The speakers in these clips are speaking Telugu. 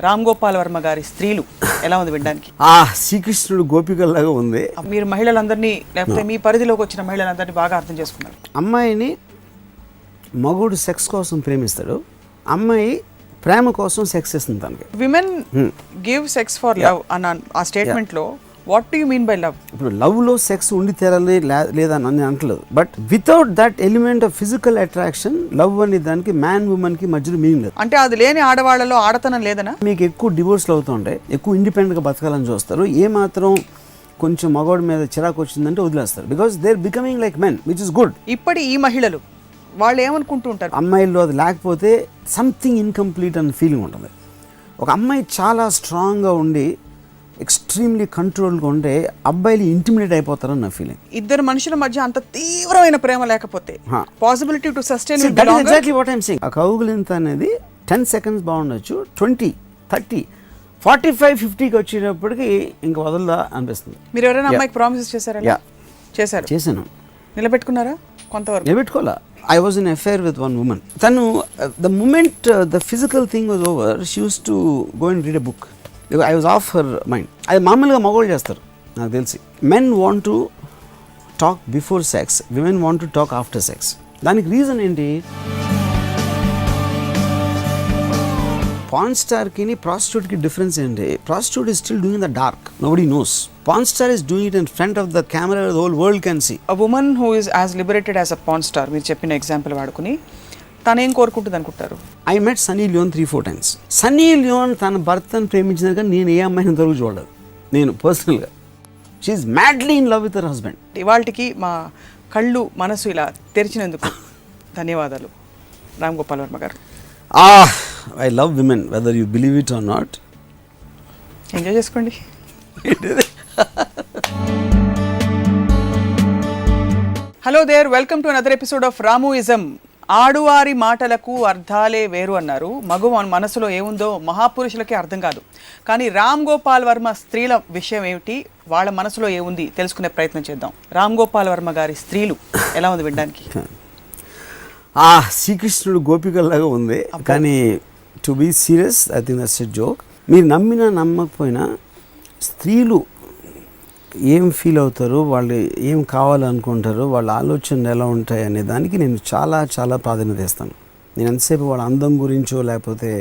రామ్ గోపాల్ వర్మ గారి స్త్రీలు ఎలా ఉంది వినడానికి? శ్రీకృష్ణుడు గోపికల్లాగా ఉంది. మీరు మహిళలందరినీ లేకపోతే మీ పరిధిలోకి వచ్చిన మహిళలందరినీ బాగా అర్థం చేసుకున్నారు. అమ్మాయిని మగుడు సెక్స్ కోసం ప్రేమిస్తాడు, అమ్మాయి ప్రేమ కోసం సెక్స్ ఇస్తుంది తనకి. Women give sex for love అన్న ఆ స్టేట్మెంట్ లో what do you mean by love? ఇప్పుడు లవ్ లో సెక్స్ ఉండి తీరాలి లేదా అని అంటలేదు, but without that element of physical attraction love అనే దానికి మ్యాన్ ఉమెన్ కి మధ్యలో మీనింగ్ లేదు. అంటే అది లేని ఆడవాళ్ళలో ఆడతనం లేదనా? మీకు ఎక్కువ డివోర్స్లు అవుతుంటాయి, ఎక్కువ ఇండిపెండెంట్ గా బతకాలని చూస్తారు. ఏ మాత్రం కొంచెం మగవాడి మీద చిరాకు వచ్చిందంటే వదిలేస్తారు, because they are becoming like men, which is good. ఇప్పటి ఈ మహిళలు వాళ్ళు ఏమనుకుంటూ ఉంటారు, అమ్మాయిల్లో అది లేకపోతే సంథింగ్ ఇన్కంప్లీట్ అన్న ఫీలింగ్ ఉంటుంది. ఒక అమ్మాయి చాలా స్ట్రాంగ్గా ఉండి ఎక్స్ట్రీమ్లీ కంట్రోల్గా ఉంటే అబ్బాయిలు ఇంటిమిడేట్ అయిపోతారని నా ఫీలింగ్. ఇద్దరు మనుషుల మధ్య అంత తీవ్రమైన ప్రేమ లేకపోతే possibility to sustain exactly what I'm saying. ఆ కౌగులింత అనేది 10 seconds బాగుండొచ్చు, 20, 30, 45, 50కి వచ్చేటప్పటికి ఇంకా వదలదా అనిపిస్తుంది. మీరు ఎవరైనా అమ్మాయికి ప్రామిసెస్ చేశారా? చేశాను. నిలబెట్టుకున్నారా? కొంతవరకు నిలబెట్టుకోవాలా. I was in an affair with one woman. Tanu, the moment the physical thing was over, she used to go and read a book. I was off her mind. అది మామూలుగా మగవాళ్ళు చేస్తారు నాకు తెలిసి. Men want to talk before sex, women want to talk after sex. దానికి రీజన్ ఏంటి? పాన్ స్టార్కి ప్రాస్టిట్యూట్కి డిఫరెన్స్ ఏంటి? Prostitute is still doing in the dark, nobody knows. Pawn star is doing it in front of the camera, the whole world can see. A woman who is as liberated as a pawn star, మీరు చెప్పిన ఎగ్జాంపుల్ వాడుకుని తను ఏం కోరుకుంటుంది అనుకుంటారు? I met Sunny Leone 3-4 times. Sunny Leone తన భర్తను ప్రేమించిన కానీ నేను ఏ అమ్మాయిని ఇంతవరకు చూడలేదు నేను పర్సనల్గా. She is madly in love with her husband. ఇవాళకి మా కళ్ళు మనసు ఇలా తెరిచినందుకు ధన్యవాదాలు రామ్ గోపాల్ వర్మ గారు. I love women, whether you believe it or not. Enjoy చేసుకోండి. Hello there, welcome to another episode of Ramuism. ఆడువారి మాటలకు అర్థాలే వేరు అన్నారు. మగ మనసులో ఏముందో మహాపురుషులకే అర్థం కాదు. కానీ రామ్ గోపాల్ వర్మ స్త్రీల విషయం ఏమిటి, వాళ్ళ మనసులో ఏముంది తెలుసుకునే ప్రయత్నం చేద్దాం. రామ్ గోపాల్ వర్మ గారి స్త్రీలు ఎలా ఉంది వినడానికి? శ్రీకృష్ణుడు గోపికల్లాగా ఉంది. కానీ to be serious, I think that's a joke. మీరు నమ్మినా నమ్మకపోయినా స్త్రీలు ఏం ఫీల్ అవుతారు, వాళ్ళు ఏం కావాలనుకుంటారు, వాళ్ళ ఆలోచనలు ఎలా ఉంటాయి అనే దానికి నేను చాలా చాలా ప్రాధాన్యత ఇస్తాను. నేను ఎంతసేపు వాళ్ళ అందం గురించో లేకపోతే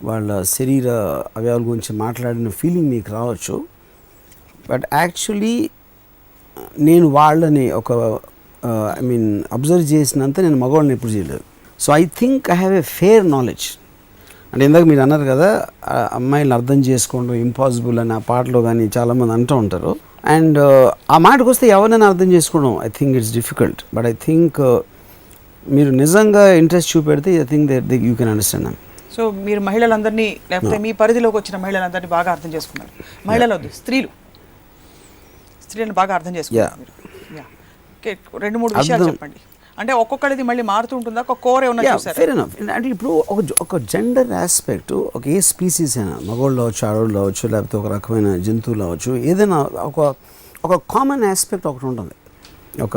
వాళ్ళ శరీర అవయవాల గురించి మాట్లాడిన ఫీలింగ్ మీకు రావచ్చు, బట్ యాక్చువల్లీ నేను వాళ్ళని అబ్జర్వ్ చేసినంత నేను మగవాళ్ళని ఎప్పుడు చేయలేదు. So I think I have a fair knowledge. అంటే ఇందాక మీరు అన్నారు కదా, అమ్మాయిలను అర్థం చేసుకోవడం ఇంపాసిబుల్ అని ఆ పాటలో కానీ చాలామంది అంటూ ఉంటారు. అండ్ ఆ మాటకు వస్తే ఎవరైనా అర్థం చేసుకోవడం I think it's difficult, but I think మీరు నిజంగా ఇంట్రెస్ట్ చూపెడితే I think that you can understand. So మీరు మహిళలందరినీ లేకపోతే మీ పరిధిలోకి వచ్చిన మహిళలందరినీ బాగా అర్థం చేసుకున్నారు. మహిళలు వద్దు, స్త్రీలను బాగా అర్థం చేసుకున్నారు. 2-3 విషయాలు చెప్పండి. అంటే ఒక్కొక్కరిది మళ్ళీ మారుతూ ఉంటుందా, ఒక కోర్ ఏమన్నా చూసారా? Fair enough. అంటే ఇప్పుడు ఒక జెండర్ ఆస్పెక్ట్, ఒక ఏ స్పీసీస్ అయినా, మగవాళ్ళు అవ్వచ్చు, ఆడవాళ్ళు అవ్వచ్చు, లేకపోతే ఒక రకమైన జంతువులు అవ్వచ్చు, ఏదైనా ఒక కామన్ ఆస్పెక్ట్ ఒకటి ఉంటుంది. ఒక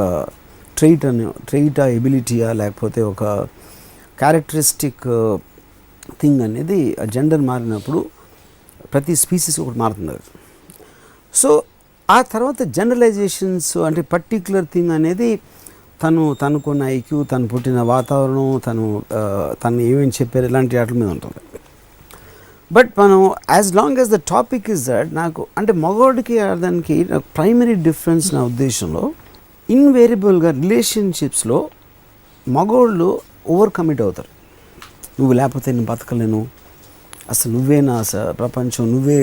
ట్రైటా ఎబిలిటీయా లేకపోతే ఒక క్యారెక్టరిస్టిక్ థింగ్ అనేది ఆ జెండర్ మారినప్పుడు ప్రతి స్పీసీస్ ఒకటి మారుతుంది. సో ఆ తర్వాత జనరలైజేషన్స్ అంటే పర్టిక్యులర్ థింగ్ అనేది తనకున్న ఐక్యూ, తను పుట్టిన వాతావరణం, తను ఏమేమి చెప్పారు, ఇలాంటి వాటి మీద ఉంటుంది. బట్ మనం as long as the topic is that, నాకు అంటే మగవాడికి దానికి ప్రైమరీ డిఫరెన్స్ నా ఉద్దేశంలో, ఇన్వేరియబుల్గా రిలేషన్షిప్స్లో మగవాళ్ళు ఓవర్ కమిట్ అవుతారు. నువ్వు లేకపోతే నేను బతకలేను, అసలు నువ్వే నా ప్రపంచం, నువ్వే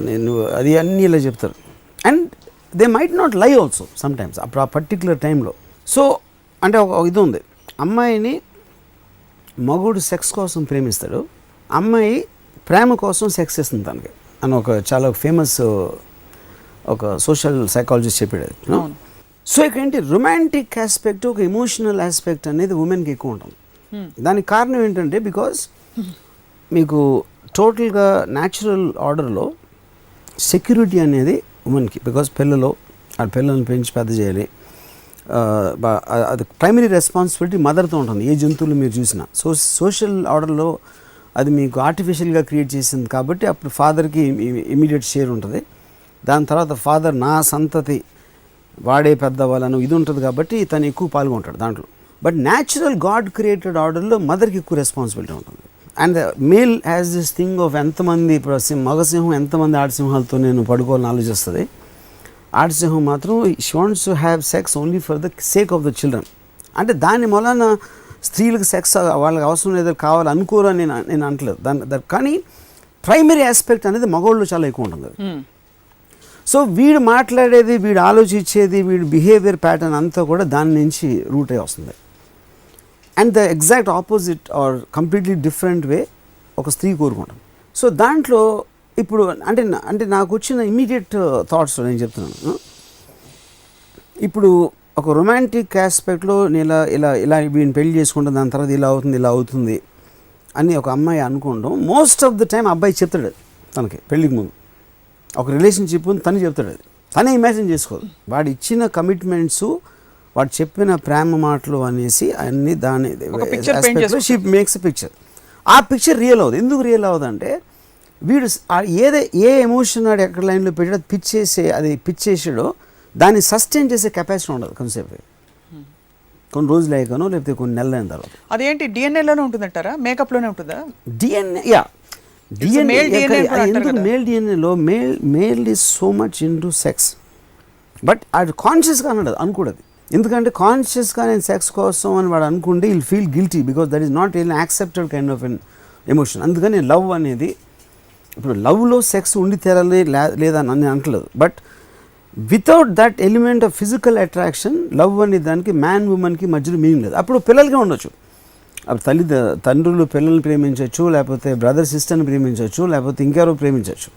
నేను, అది అన్నీ ఇలా చెప్తారు. అండ్ దే మైట్ నాట్ లై ఆల్సో సమ్టైమ్స్ అప్పుడు ఆ పర్టిక్యులర్ టైంలో. సో అంటే ఒక ఇది ఉంది, అమ్మాయిని మగుడు సెక్స్ కోసం ప్రేమిస్తాడు, అమ్మాయి ప్రేమ కోసం సెక్స్ ఇస్తుంది తనకి అని ఒక చాలా ఫేమస్ ఒక సోషల్ సైకాలజిస్ట్ చెప్పాడు. సో ఇక్కడ ఏంటి, రొమాంటిక్ ఆస్పెక్ట్, ఒక ఎమోషనల్ ఆస్పెక్ట్ అనేది ఉమెన్కి ఎక్కువ ఉంటుంది. దానికి కారణం ఏంటంటే, బికాజ్ మీకు టోటల్గా న్యాచురల్ ఆర్డర్లో సెక్యూరిటీ అనేది ఉమెన్కి, బికాజ్ పిల్లల్ని పెంచి పెద్ద చేయాలి, అది ప్రైమరీ రెస్పాన్సిబిలిటీ మదర్తో ఉంటుంది. ఏ జంతువులు మీరు చూసినా సోషల్ ఆర్డర్లో అది మీకు ఆర్టిఫిషియల్గా క్రియేట్ చేసింది కాబట్టి అప్పుడు ఫాదర్కి ఇమీడియట్ షేర్ ఉంటుంది. దాని తర్వాత ఫాదర్ నా సంతతి వాడే పెద్దవాళ్ళను ఇది ఉంటుంది కాబట్టి తను ఎక్కువ పాల్గొంటాడు దాంట్లో. బట్ న్యాచురల్ గాడ్ క్రియేటెడ్ ఆర్డర్లో మదర్కి ఎక్కువ రెస్పాన్సిబిలిటీ ఉంటుంది. And male has this thing of ఎంతమంది ఇప్పుడు మగసింహం ఎంతమంది ఆడసింహాలతో నేను పడుకోవాలని ఆలోచిస్తుంది. ఆడసింహం మాత్రం she wants to have sex only for the sake of the children. అంటే దాని మూలన స్త్రీలకు సెక్స్ వాళ్ళకి అవసరం లేదు కావాలి అనుకోరు అని నేను అంటలేదు కానీ ప్రైమరీ ఆస్పెక్ట్ అనేది మగవాళ్ళు చాలా ఎక్కువ ఉంటుంది. సో వీడు మాట్లాడేది, వీడు ఆలోచించేది, వీడు బిహేవియర్ ప్యాటర్న్ అంతా కూడా దాని నుంచి రూట్ అయి వస్తుంది. And the exact opposite or completely different way ఒక స్త్రీ కోరుకుంటాం. సో దాంట్లో ఇప్పుడు అంటే నాకు వచ్చిన ఇమీడియట్ థాట్స్ నేను చెప్తున్నాను. ఇప్పుడు ఒక రొమాంటిక్ ఆస్పెక్ట్లో నేను ఇలా వీడిని పెళ్లి చేసుకుంటాను, దాని తర్వాత ఇలా అవుతుంది అని ఒక అమ్మాయి అనుకోవడం మోస్ట్ ఆఫ్ ద టైం అబ్బాయి చెప్తాడు తనకి పెళ్ళికి ముందు. ఒక రిలేషన్షిప్ ఉంది తనే చెప్తాడు, అది తనే ఇమాజిన్ చేసుకోదు. వాడు ఇచ్చిన కమిట్మెంట్స్, వాడు చెప్పిన ప్రేమ మాటలు అనేసి అన్ని దాని షీ మేక్స్ పిక్చర్. ఆ పిక్చర్ రియల్ అవ్వదు. ఎందుకు రియల్ అవ్వదు అంటే వీడు ఏ ఎమోషన్ వాడు ఎక్కడ లైన్లో పెట్టాడో అది పిచ్చేసాడో దాన్ని సస్టైన్ చేసే కెపాసిటీ ఉండదు కొంతసేపు, కొన్ని రోజులు అయ్యాకనో లేకపోతే కొన్ని నెలలు అయిన తర్వాత. అదేంటి డిఎన్ఏలోనే ఉంటుందంటారా, మేకప్లోనే ఉంటుందా? డిఎన్ఏ మేల్ డిఎన్ఏలో male is so much into sex. But అది కాన్షియస్గా అనుకూడదు. ఎందుకంటే కాన్షియస్గా నేను సెక్స్ కోసం అని వాడు అనుకుంటే will feel guilty because that is not an accepted kind of an emotion. అందుకని లవ్ అనేది ఇప్పుడు లవ్లో సెక్స్ ఉండి తీరాలి లేదా అని నేను అంటలేదు. But without that element of physical attraction love అనే దానికి మ్యాన్ ఉమెన్కి మధ్యలో మీనింగ్ లేదు. అప్పుడు పిల్లలకే ఉండొచ్చు, అప్పుడు తండ్రులు పిల్లల్ని ప్రేమించవచ్చు, లేకపోతే బ్రదర్ సిస్టర్ని ప్రేమించవచ్చు, లేకపోతే ఇంకెవరో ప్రేమించవచ్చు.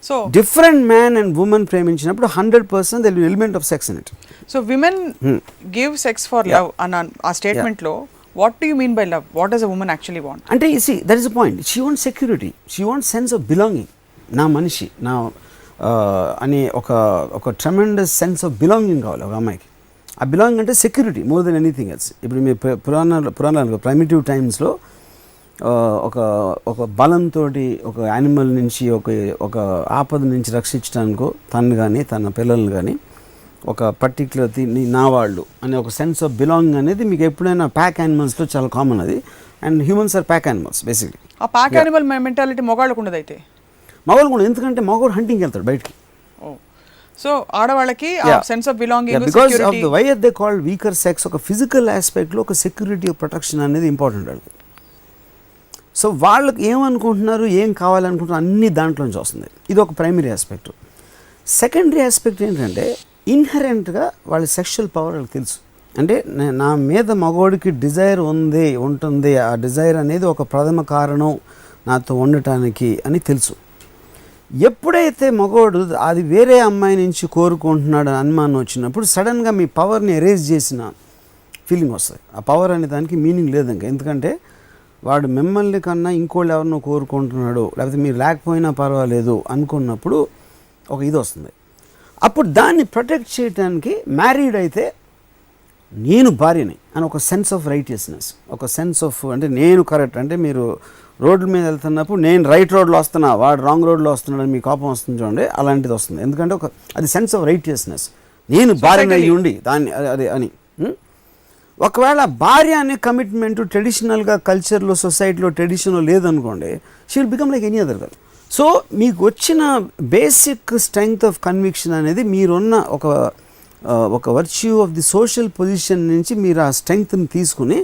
So different man and woman ప్రేమించినప్పుడు 100% there will be element of sex in it. So women give sex for love అన్న ఆ స్టేట్మెంట్లో what do you mean by love? What does a woman actually want? అంటే you see that is the point. She wants security. She wants sense of belonging. నా మనిషి నా అనే ఒక ట్రెమెండస్ సెన్స్ ఆఫ్ బిలాంగింగ్ కావాలి ఒక అమ్మాయికి. ఆ బిలాంగింగ్ అంటే security more than anything else. ఇప్పుడు మీ పురాణాలు ప్రైమిటివ్ టైమ్స్లో ఒక బలంతో ఒక యానిమల్ నుంచి ఒక ఆపద నుంచి రక్షించడానికో తను కానీ తన పిల్లల్ని కానీ ఒక పర్టిక్యులర్ నా వాళ్ళు అనే ఒక సెన్స్ ఆఫ్ బిలాంగింగ్ అనేది మీకు ఎప్పుడైనా ప్యాక్ యానిమల్స్లో చాలా కామన్ అది. And humans are pack animals basically. ఆ ప్యాక్ యానిమల్ మెంటాలిటీ మగవాళ్ళకు ఉండదు. అయితే మగవాళ్ళు కూడా, ఎందుకంటే మగవాడు హంటింగ్కి వెళ్తాడు బయటికి. సో ఆడవాళ్ళకి sense of belonging because of the why they called weaker sex. ఒక ఫిజికల్ ఆస్పెక్ట్లో ఒక సెక్యూరిటీ ప్రొటెక్షన్ అనేది ఇంపార్టెంట్ వాళ్ళకి. సో వాళ్ళకి ఏమనుకుంటున్నారు, ఏం కావాలనుకుంటున్నారు అన్నీ దాంట్లోంచి వస్తుంది. ఇది ఒక ప్రైమరీ ఆస్పెక్ట్. సెకండరీ ఆస్పెక్ట్ ఏంటంటే ఇన్హరెంట్గా వాళ్ళ సెక్షువల్ పవర్ వాళ్ళకి తెలుసు. అంటే నా మీద మగవాడికి డిజైర్ ఉంటుంది, ఆ డిజైర్ అనేది ఒక ప్రథమ కారణం నాతో ఉండటానికి అని తెలుసు. ఎప్పుడైతే మగవాడు అది వేరే అమ్మాయి నుంచి కోరుకుంటున్నాడు అని అనుమానం వచ్చినప్పుడు సడన్గా మీ పవర్ని ఎరేజ్ చేసిన ఫీలింగ్ వస్తుంది. ఆ పవర్ అనే దానికి మీనింగ్ లేదు ఇంకా. ఎందుకంటే వాడు మిమ్మల్ని కన్నా ఇంకోళ్ళు ఎవరినో కోరుకుంటున్నాడు, లేకపోతే మీరు లేకపోయినా పర్వాలేదు అనుకున్నప్పుడు ఒక ఇది వస్తుంది. అప్పుడు దాన్ని ప్రొటెక్ట్ చేయడానికి మ్యారీడ్ అయితే నేను భార్యని అని ఒక సెన్స్ ఆఫ్ రైటియస్నెస్, ఒక సెన్స్ ఆఫ్ అంటే నేను కరెక్ట్. అంటే మీరు రోడ్ల మీద వెళ్తున్నప్పుడు నేను రైట్ రోడ్లో వస్తున్నా, వాడు రాంగ్ రోడ్లో వస్తున్నాడు అని మీ కోపం వస్తుంది చూడండి, అలాంటిది వస్తుంది. ఎందుకంటే అది సెన్స్ ఆఫ్ రైటియస్నెస్, నేను భార్యని అయ్యి ఉండి దాన్ని అది అని. ఒకవేళ భార్య అనే కమిట్మెంట్ ట్రెడిషనల్గా కల్చర్లో సొసైటీలో ట్రెడిషన్లో లేదనుకోండి, she will become like any other girl. So మీకు వచ్చిన బేసిక్ స్ట్రెంగ్త్ ఆఫ్ కన్విక్షన్ అనేది మీరున్న ఒక virtue of the social position నుంచి మీరు ఆ స్ట్రెంగ్త్ని తీసుకుని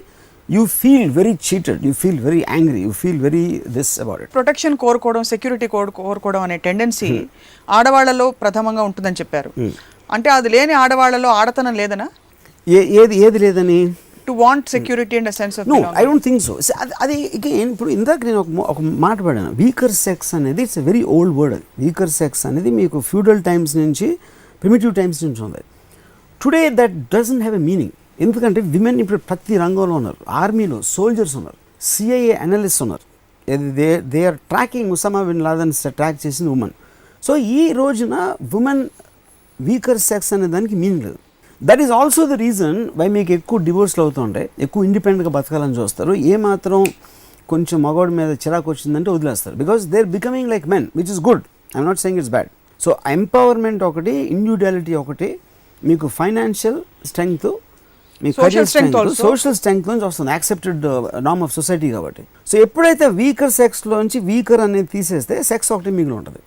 you feel very cheated, you feel very angry, you feel very this about it. Protection కోరుకోవడం, సెక్యూరిటీ కోరుకోవడం అనే టెండెన్సీ ఆడవాళ్లలో ప్రథమంగా ఉంటుందని చెప్పారు. అంటే అది లేని ఆడవాళ్లలో ఆడతనం లేదనా? ఏది లేదని? To want security and sense of no, I don't think so. అది ఇప్పుడు ఇందాక నేను ఒక మాట పడాను, వీకర్ సెక్స్ అనేది it's a very old word. అది వీకర్ సెక్స్ అనేది మీకు ఫ్యూడల్ టైమ్స్ నుంచి ప్రిమిటివ్ టైమ్స్ నుంచి ఉంది. Today that doesn't have a meaning. ఎందుకంటే విమెన్ ఇప్పుడు ప్రతి రంగంలో ఉన్నారు. ఆర్మీలో సోల్జర్స్ ఉన్నారు, సిఐఏ అనలిస్ట్ ఉన్నారు. They are tracking Osama bin Laden track చేసింది ఉమెన్. సో ఈ రోజున ఉమెన్ వీకర్ సెక్స్ అనే దానికి మీనింగ్ లేదు. That is also the reason why మీకు ఎక్కువ డివోర్స్లు అవుతుంటాయి, ఎక్కువ ఇండిపెండెంట్గా బతకాలని చూస్తారు. ఏమాత్రం కొంచెం మగవాడి మీద చిరాకు వచ్చిందంటే వదిలేస్తారు, because they are becoming like men, which is good. I'm not saying it's bad. So empowerment ఒకటి, ఇండివిజువాలిటీ ఒకటి, మీకు ఫైనాన్షియల్ స్ట్రెంగ్త్, మీ కరియర్ స్ట్రెంగ్త్, సోషల్ స్ట్రెంగ్త్ నుంచి వస్తుంది, యాక్సెప్టెడ్ నార్మ్ ఆఫ్ సొసైటీ కాబట్టి. సో ఎప్పుడైతే వీకర్ సెక్స్లోంచి వీకర్ అనేది తీసేస్తే సెక్స్ ఒకటి మిగిలి ఉంటుంది.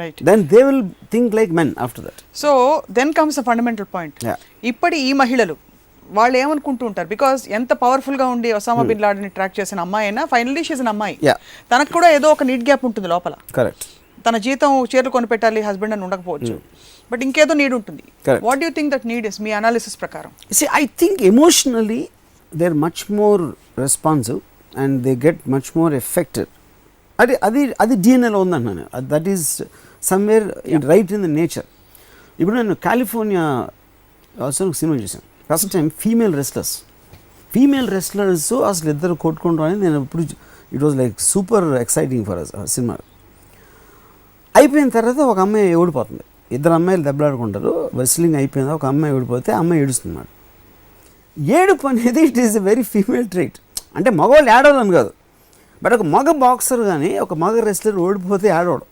Right. Then they will think like men after that. So then comes the fundamental point. ఇప్పటి ఈ మహిళలు వాళ్ళు ఏమనుకుంటూ ఉంటారు, బికాస్ ఎంత పవర్ఫుల్ గా ఉండి ఒసామా బిన్ లాడెన్ ట్రాక్ చేసిన అమ్మాయి అయినా ఫైనల్లీ షీజ్ అన్ అమ్మాయి. తనకు కూడా ఏదో ఒక నీడ్ గ్యాప్ ఉంటుంది లోపల. కరెక్ట్. తన జీతం చీరలు కొనిపెట్టాలి హస్బెండ్ అని ఉండకపోవచ్చు, బట్ ఇంకేదో నీడ్ ఉంటుంది. What do you think that need is me analysis ప్రకారం? See, I think emotionally they're much more responsive and they get much more affected. అది డిఎన్ఏలో ఉందంటున్నాను. That is somewhere right in the nature. ఇప్పుడు నేను కాలిఫోర్నియా సినిమా చూసాను ఫస్ట్ టైం. ఫీమేల్ రెస్లర్స్ అసలు ఇద్దరు కొట్టుకుంటాం అనేది నేను ఇప్పుడు it was like super exciting for us. Cinema అయిపోయిన తర్వాత ఒక అమ్మాయి ఓడిపోతుంది, ఇద్దరు అమ్మాయిలు దెబ్బలాడుకుంటారు, రెస్లింగ్ అయిపోయింది, ఒక అమ్మాయి ఓడిపోతే అమ్మాయి ఏడుస్తున్నాడు. ఏడుపు అనేది it is a very female trait. అంటే మగవాళ్ళు ఏడవని కాదు, బట్ ఒక మగ బాక్సర్ కానీ ఒక మగ రెస్లర్ ఓడిపోతే ఏడవడం.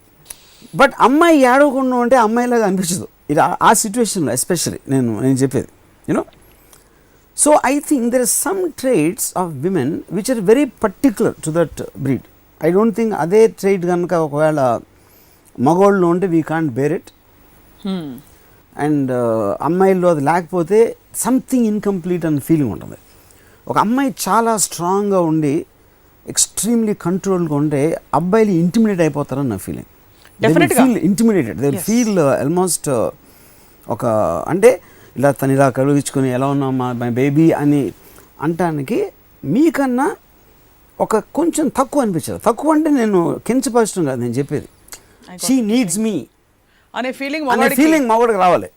బట్ అమ్మాయి ఏడవకుండా ఉంటే అమ్మాయిలాగా అనిపించదు. ఇది ఆ సిచ్యువేషన్లో ఎస్పెషల్లీ నేను చెప్పేది, you know. So I think there are some traits of women which are very particular to that breed. I don't think అదే ట్రైట్ కనుక ఒకవేళ మగవాళ్ళు ఉంటే we can't bear it. And అమ్మాయిల్లో అది లేకపోతే సంథింగ్ ఇన్కంప్లీట్ అన్న ఫీలింగ్ ఉంటుంది. ఒక అమ్మాయి చాలా స్ట్రాంగ్గా ఉండి ఎక్స్ట్రీమ్లీ కంట్రోల్గా ఉంటే అబ్బాయిలు ఇంటిమిడేట్ అయిపోతారని నా feeling. Feel intimidated, they feel almost ఒక అంటే ఇలా తను ఇలా కలుగించుకొని ఎలా ఉన్నామా మై బేబీ అని అంటానికి మీకన్నా ఒక కొంచెం తక్కువ అనిపించదు. తక్కువ అంటే నేను కించపరచడం కాదు నేను చెప్పేది, షీ నీడ్స్ మీ అనే ఫీలింగ్ మగవాడికి రావాలి.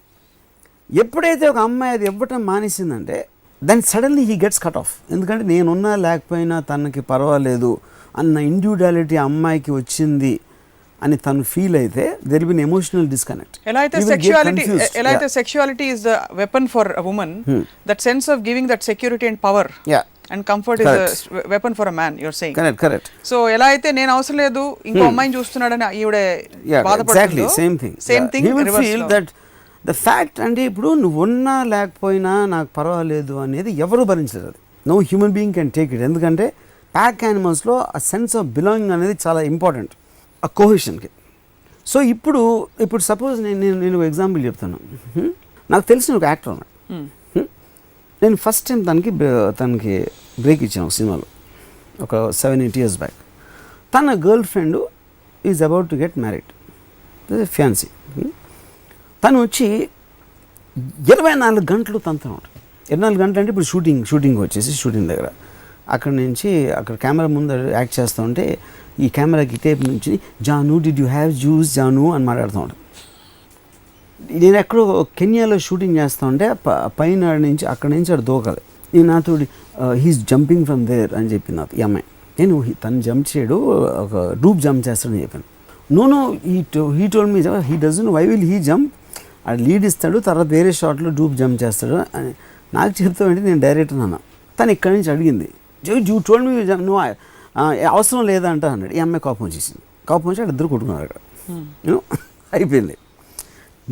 ఎప్పుడైతే ఒక అమ్మాయి అది ఇవ్వటం మానేసిందంటే then suddenly he gets cut off. ఎందుకంటే నేనున్నా లేకపోయినా తనకి పర్వాలేదు అన్న ఇండివిజువాలిటీ అమ్మాయికి వచ్చింది అని తను ఫీల్ అయితే there will be emotional disconnect. ఎలా అయితే sexuality is the weapon for a woman, that sense of giving that security and power and comfort is a weapon for a man, you're saying. Correct. So ela aithe నేను అవసరం లేదు ఇంకో అమ్మాయిని చూస్తున్నాడని ఈవిడే exactly బాధపడుతుందో same thing he will feel that the fact అంటే ఇప్పుడు నువ్వు ఉన్నా లేకపోయినా నాకు పర్వాలేదు అనేది ఎవరు భరించలేరు. No human being can take it. ఎందుకంటే ప్యాక్ యానిమల్స్లో ఆ సెన్స్ ఆఫ్ బిలాంగింగ్ అనేది చాలా ఇంపార్టెంట్ ఆ కోహెషన్కి. సో ఇప్పుడు సపోజ్ నేను ఎగ్జాంపుల్ చెప్తాను. నాకు తెలిసిన ఒక యాక్టర్ ఉన్నాడు. నేను ఫస్ట్ టైం తనకి బ్రేక్ ఇచ్చాను సినిమాలో ఒక 7-8 years బ్యాక్. తన girl friend is about to get married, fancy. తను వచ్చి 24 గంటలు తనతో ఉంటుంది. 24 గంటలు అంటే ఇప్పుడు షూటింగ్ వచ్చేసి షూటింగ్ దగ్గర అక్కడ కెమెరా ముందు యాక్ట్ చేస్తూ ఉంటే ఈ కెమెరాకి టేప్ నుంచి Janu did you have juice Janu అని మాట్లాడుతూ ఉంటాను. నేను ఎక్కడో కెన్యాలో షూటింగ్ చేస్తూ ఉంటే పైన నుంచి అక్కడి నుంచి అక్కడ దూకాలి. నేను నాతో హీస్ జంపింగ్ ఫ్రమ్ దేర్ అని చెప్పింది నాకు ఈ అమ్మాయి. నేను తను జంప్ చేయడు, ఒక డూప్ జంప్ చేస్తాడని చెప్పాను. No he told me he doesn't, why will he jump, అది లీడ్ ఇస్తాడు తర్వాత వేరే షాట్లో డూప్ జంప్ చేస్తాడు అని నాకు చెప్తామంటే నేను డైరెక్టర్ అన్నా. తను ఇక్కడి నుంచి అడిగింది యూ టోల్డ్ మీ నువ్వు అవసరం లేదా అంట అన్నాడు. ఈ అమ్మాయి కోపం వచ్చేసింది. కోపం వచ్చి ఇద్దరు కొట్టుకున్నారు అక్కడ. అయిపోయింది.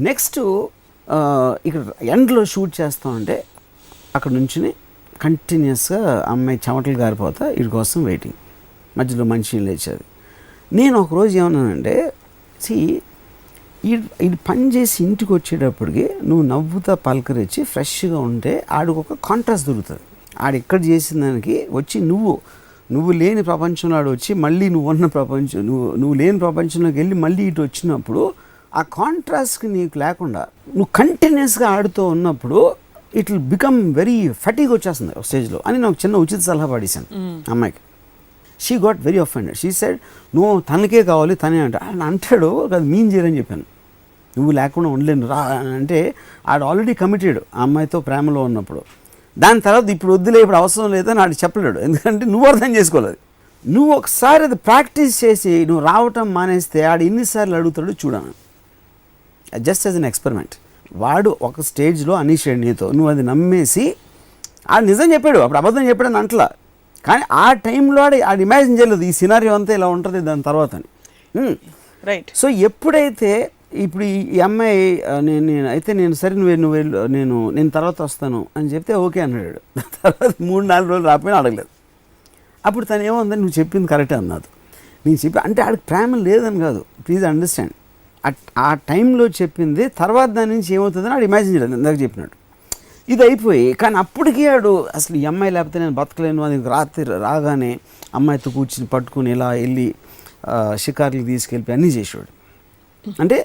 నెక్స్ట్ ఇక్కడ ఎండ్లో షూట్ చేస్తూ ఉంటే అక్కడ నుంచి కంటిన్యూస్గా అమ్మాయి చెమటలు గారిపోతా వీడి కోసం వెయిటింగ్. మధ్యలో మనిషి లేచేది. నేను ఒకరోజు ఏమన్నానంటే ఇది పని చేసి ఇంటికి వచ్చేటప్పటికి నువ్వు నవ్వుతా పలకరించి ఫ్రెష్గా ఉంటే ఆడికి ఒక కాంట్రాస్ట్ దొరుకుతుంది. ఆడు ఎక్కడ చేసిన దానికి వచ్చి నువ్వు లేని ప్రపంచంలో ఆడు వచ్చి మళ్ళీ నువ్వు ఉన్న ప్రపంచం నువ్వు లేని ప్రపంచంలోకి వెళ్ళి మళ్ళీ ఇటు వచ్చినప్పుడు ఆ కాంట్రాస్ట్కి నీకు లేకుండా నువ్వు కంటిన్యూస్గా ఆడుతూ ఉన్నప్పుడు it will become very fatigue వచ్చేస్తుంది ఒక స్టేజ్లో అని నాకు చిన్న ఉచిత సలహా పాడేశాను అమ్మాయికి. She got very offended. She said నువ్వు తనకే కావాలి తనే అంటాడు అది మీన్ చేయరని చెప్పాను. నువ్వు లేకుండా ఉండలేను రా అంటే ఆడు ఆల్రెడీ కమిటెడ్ ఆ అమ్మాయితో ప్రేమలో ఉన్నప్పుడు. దాని తర్వాత ఇప్పుడు వద్దులే ఇప్పుడు అవసరం లేదని ఆడు చెప్పలేడు. ఎందుకంటే నువ్వు అర్థం చేసుకోలేదు. నువ్వు ఒకసారి అది ప్రాక్టీస్ చేసి నువ్వు రావటం మానేస్తే ఆడు ఎన్నిసార్లు అడుగుతాడు చూడను. Just as an experiment. వాడు ఒక స్టేజ్లో అనీషాడు నీతో, నువ్వు అది నమ్మేసి ఆడు నిజం చెప్పాడు, అప్పుడు అబద్ధం చెప్పాడని అంటలా. కానీ ఆ టైంలో ఆడు ఇమాజిన్ చేయలేదు ఈ సినారియో అంతా ఇలా ఉంటుంది దాని తర్వాత అని. రైట్. సో ఎప్పుడైతే ఇప్పుడు ఈ అమ్మాయి నేను సరే నేను తర్వాత వస్తాను అని చెప్తే ఓకే అన్నాడు. తర్వాత 3-4 రోజులు రాకపోయినా అడగలేదు. అప్పుడు తను ఏముందని నువ్వు చెప్పింది కరెక్టే అన్నది. నేను చెప్పి అంటే ఆడికి ప్రేమ లేదని కాదు, ప్లీజ్ అండర్స్టాండ్. ఆ టైంలో చెప్పింది తర్వాత దాని నుంచి ఏమవుతుందని ఆడు ఇమాజిన్ చేయలేదు. ఇందాక చెప్పినట్టు ఇది అయిపోయి, కానీ అప్పటికీ ఆడు అసలు ఈ అమ్మాయి లేకపోతే నేను బతకలేను అది రాత్రి రాగానే అమ్మాయితో కూర్చుని పట్టుకుని ఇలా వెళ్ళి షికార్లకు తీసుకెళ్ళి అన్నీ చేసేవాడు. అంటే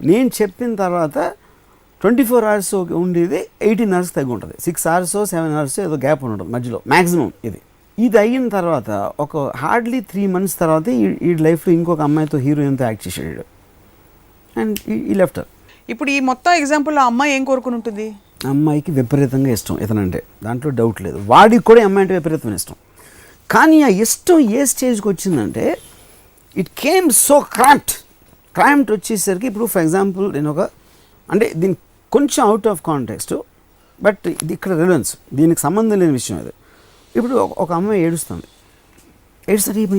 నేను చెప్పిన తర్వాత 24 hours ఉండేది 18 hours తగ్గి ఉంటుంది. 6 hours 7 hours ఏదో గ్యాప్ ఉంటుంది మధ్యలో మ్యాక్సిమం. ఇది అయిన తర్వాత ఒక హార్డ్లీ 3 months తర్వాత ఈ లైఫ్లో ఇంకొక అమ్మాయితో హీరోయిన్తో యాక్ట్ చేసాడు అండ్ ఈ లెఫ్ట్. ఇప్పుడు ఈ మొత్తం ఎగ్జాంపుల్లో అమ్మాయి ఏం కోరుకుని ఉంటుంది? అమ్మాయికి విపరీతంగా ఇష్టం ఇతనంటే, దాంట్లో డౌట్ లేదు. వాడికి కూడా అమ్మాయి అంటే విపరీతమైన ఇష్టం. కానీ ఆ ఇష్టం ఏ స్టేజ్కి వచ్చిందంటే ఇట్ కేమ్ సో క్రాంప్ట్ వచ్చేసరికి, ఇప్పుడు ఫర్ ఎగ్జాంపుల్ నేను అంటే దీనికి కొంచెం అవుట్ ఆఫ్ కాంటెక్స్ట్, బట్ ఇది ఇక్కడ రిలవెన్స్, దీనికి సంబంధం లేని విషయం అది. ఇప్పుడు ఒక అమ్మాయి ఏడుస్తుంది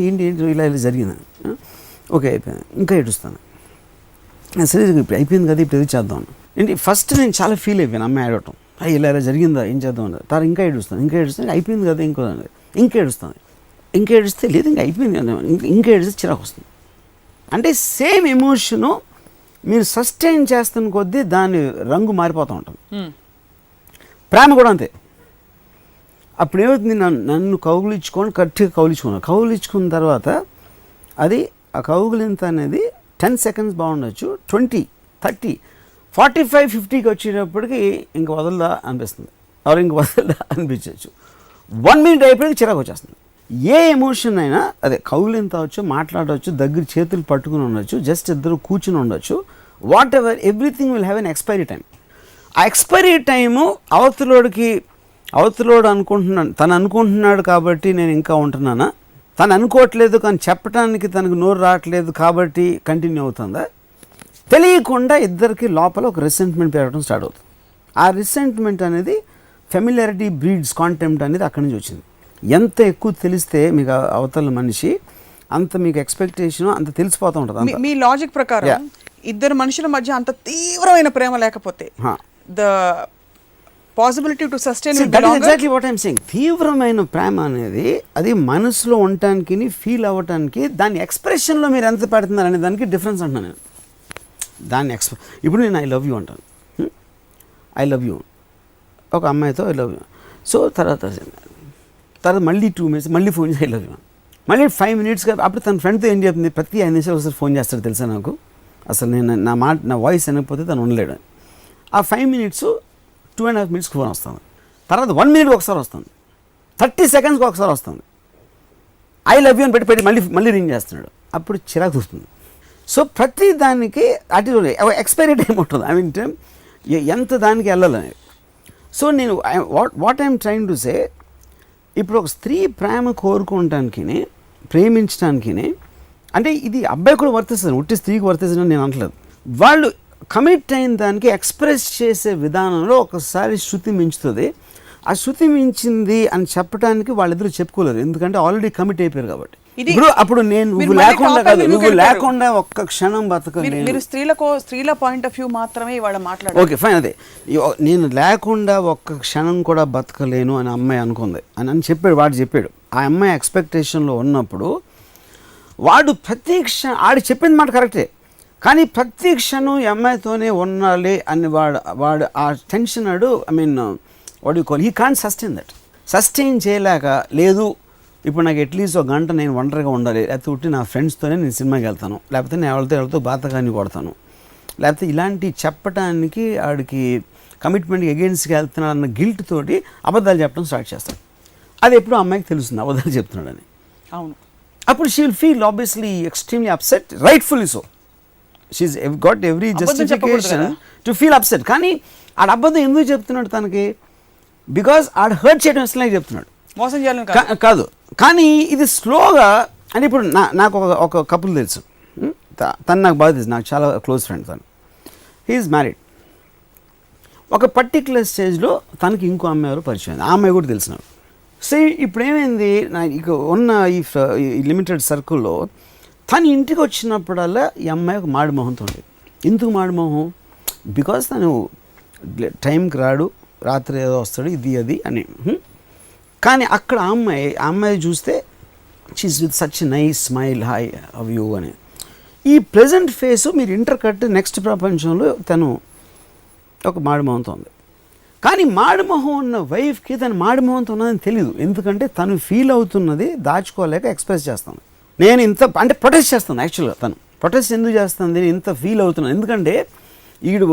ఏంటి ఇలా జరిగిందని, ఓకే అయిపోయింది, ఇంకా ఏడుస్తాను, సరే ఇప్పుడు అయిపోయింది కదా ఇప్పుడు ఏది చేద్దాం ఏంటి. ఫస్ట్ నేను చాలా ఫీల్ అయిపోయాను అమ్మాయి ఏడవటం, ఇలా జరిగిందా ఏం చేద్దాం అన్నది. తర్వాత ఇంకా ఏడుస్తాను అయిపోయింది కదా ఇంకో అన్నది, ఇంకా ఏడుస్తే లేదు ఇంకా అయిపోయింది కదా, ఇంకా ఏడిస్తే చిరాకు వస్తుంది. అంటే సేమ్ ఎమోషను మీరు సస్టైన్ చేస్తున్న కొద్దీ దాని రంగు మారిపోతూ ఉంటుంది. ప్రేమ కూడా అంతే. అప్పుడు ఏమవుతుంది, నన్ను గట్టిగా కౌగిలించుకున్న తర్వాత అది ఆ కౌగిలింత అనేది 10 seconds బాగుండొచ్చు, 20, 30, 45, 50కి వచ్చేటప్పటికి ఇంక వదలదా అనిపిస్తుంది, ఇంక వదలదా అనిపించవచ్చు. 1 minute అయిపోయికి చిరాకు వచ్చేస్తుంది. ఏ ఎమోషన్ అయినా అదే కౌగిలింత అవచ్చు, మాట్లాడవచ్చు, దగ్గర చేతులు పట్టుకుని ఉండొచ్చు, జస్ట్ ఇద్దరు కూర్చుని ఉండొచ్చు, what ever, everything will have an expiry time. ఆ ఎక్స్పైరీ టైము అవతలోడు తను అనుకుంటున్నాడు కాబట్టి నేను ఇంకా ఉంటున్నానా, తను అనుకోవట్లేదు కానీ చెప్పడానికి తనకు నోరు రావట్లేదు కాబట్టి కంటిన్యూ అవుతుందా, తెలియకుండా ఇద్దరికి లోపల ఒక రిసెంట్మెంట్ పెరగడం స్టార్ట్ అవుతుంది. ఆ రిసెంట్మెంట్ అనేది ఫెమిలియారిటీ బ్రీడ్స్ కాంటెంప్ట్ అనేది అక్కడి నుంచి వచ్చింది. ఎంత ఎక్కువ తెలిస్తే మీకు అవతల మనిషి అంత మీకు ఎక్స్పెక్టేషన్ అంత తెలిసిపోతూ ఉంటుంది. మీ లాజిక్ ప్రకారం ఇద్దరు మనుషుల మధ్య అంత తీవ్రమైన ప్రేమ లేకపోతే the possibility to sustain exactly what I'm saying. తీవ్రమైన ప్రేమ అనేది అది మనసులో ఉండటానికి, ఫీల్ అవ్వటానికి, దాని ఎక్స్ప్రెషన్లో మీరు ఎంత పెడుతున్నారు అనే దానికి డిఫరెన్స్ అంటున్నాను నేను. దాన్ని ఇప్పుడు నేను ఐ లవ్ యూ అంటాను, ఐ లవ్ యూ ఒక అమ్మాయితో ఐ లవ్ యూ. సో తర్వాత మళ్ళీ 2 minutes మళ్ళీ ఫోన్ చేసి ఐ లవ్ యూ, మళ్ళీ 5 minutes. అప్పుడు తన ఫ్రెండ్తో ఏం చెప్తుంది, ప్రతి 5 నిమిషాలు ఒకసారి ఫోన్ చేస్తాడు తెలుసా నాకు, అసలు నేను నా వాయిస్ అనకపోతే తను ఉండలేడు. ఆ 5 minutes 2.5 minutes ఫోన్ వస్తుంది, తర్వాత 1 minute ఒకసారి వస్తుంది, 30 seconds ఒకసారి వస్తుంది, ఐ లవ్ యూ అని పెట్టి మళ్ళీ రింగ్ చేస్తున్నాడు. అప్పుడు చిరాకు వస్తుంది. సో ప్రతి దానికి అటు ఎక్స్పైరీ టైం ఉంటుంది. ఐ మీన్ ఎంత దానికి వెళ్ళాలని. సో నేను what I'm trying to say, ఇప్పుడు ఒక స్త్రీ ప్రేమ కోరుకోవటానికి, ప్రేమించడానికి, అంటే ఇది అబ్బాయి కూడా వర్తిస్తుంది, ఉట్టి స్త్రీకి వర్తిస్తుంది నేను అనట్లేదు. వాళ్ళు కమిట్ అయిన దానికి ఎక్స్ప్రెస్ చేసే విధానంలో ఒకసారి శృతి మించుతుంది. ఆ శృతి మించింది అని చెప్పడానికి వాళ్ళిద్దరూ చెప్పుకోలేరు, ఎందుకంటే ఆల్రెడీ కమిట్ అయిపోయారు కాబట్టి. ఇప్పుడు అప్పుడు నువ్వు లేకుండా ఒక్క క్షణం బతకలేను. స్త్రీల పాయింట్ ఆఫ్ వ్యూ మాత్రమే ఇవాళ మాట్లాడారు. ఓకే ఫైన్, అదే నేను లేకుండా ఒక్క క్షణం కూడా బతకలేను అని అమ్మాయి అనుకుంది అని చెప్పాడు. వాడు చెప్పాడు ఆ అమ్మాయి ఎక్స్పెక్టేషన్లో ఉన్నప్పుడు వాడు ప్రతి క్షణం ఆడు చెప్పింది మాట కరెక్టే, కానీ ప్రతి క్షణం ఈ అమ్మాయితోనే ఉండాలి అని వాడు ఆ టెన్షన్ ఆడు, I mean what you call, he can't sustain చేయలేక, లేదు ఇప్పుడు నాకు అట్లీస్ట్ 1 గంట నేను ఒంటరిగా ఉండాలి, లేకపోతే నా ఫ్రెండ్స్తోనే నేను సినిమాకి వెళ్తాను, లేకపోతే నేను ఎవరితో బాతకాన్ని కొడతాను, లేకపోతే ఇలాంటి చెప్పడానికి ఆడికి కమిట్మెంట్కి అగెయిన్స్ట్గా వెళ్తున్నాడు అన్న గిల్ట్ తోటి అబద్ధాలు చెప్పడం స్టార్ట్ చేస్తాడు. అది ఎప్పుడు అమ్మాయికి తెలుస్తుంది అబద్ధాలు చెప్తున్నాడని. అవును. అప్పుడు she will feel obviously extremely upset, rightfully so. She's got every justification to feel upset. కానీ ఆడ అబద్ధం ఎందుకు చెప్తున్నాడు తనకి, బికాజ్ ఆడ హర్ట్ చేయడం ఇష్టంగా చెప్తున్నాడు, మోసం చేయాలని కాదు. కానీ ఇది స్లోగా, అంటే ఇప్పుడు నాకు ఒక కపుల్ తెలుసు, తను నాకు బాగా తెలుసు, నాకు చాలా క్లోజ్ ఫ్రెండ్ తను. He's married. ఒక పర్టిక్యులర్ స్టేజ్లో తనకి ఇంకో అమ్మాయి ఎవరు పరిచయం, ఆ అమ్మాయి కూడా తెలిసినాడు. సో ఇప్పుడు ఏమైంది, ఇక ఉన్న ఈ లిమిటెడ్ సర్కిల్లో తను ఇంటికి వచ్చినప్పుడల్లా ఈ అమ్మాయి ఒక మాడి మొహంతో ఉండేది. ఎందుకు మాడి మొహం? బికాస్ తను టైంకి రాడు, రాత్రి ఏదో వస్తాడు, ఇది అది అని. కానీ అక్కడ ఆ అమ్మాయి చూస్తే she's with such nice smile, hi how you అని. ఈ ప్రెజెంట్ ఫేసు మీరు ఇంటర్ కట్ నెక్స్ట్ ప్రపంచంలో తను ఒక మాడిమోహంతో ఉంది. కానీ మాడిమోహం ఉన్న వైఫ్కి తను మాడిమోహంతో ఉన్నదని తెలియదు. ఎందుకంటే తను ఫీల్ అవుతున్నది దాచుకోలేక ఎక్స్ప్రెస్ చేస్తాను. నేను ఇంత అంటే ప్రొటెస్ట్ చేస్తాను. యాక్చువల్గా తను ప్రొటెస్ట్ ఎందుకు చేస్తుంది, ఇంత ఫీల్ అవుతున్నాను ఎందుకంటే ఈడు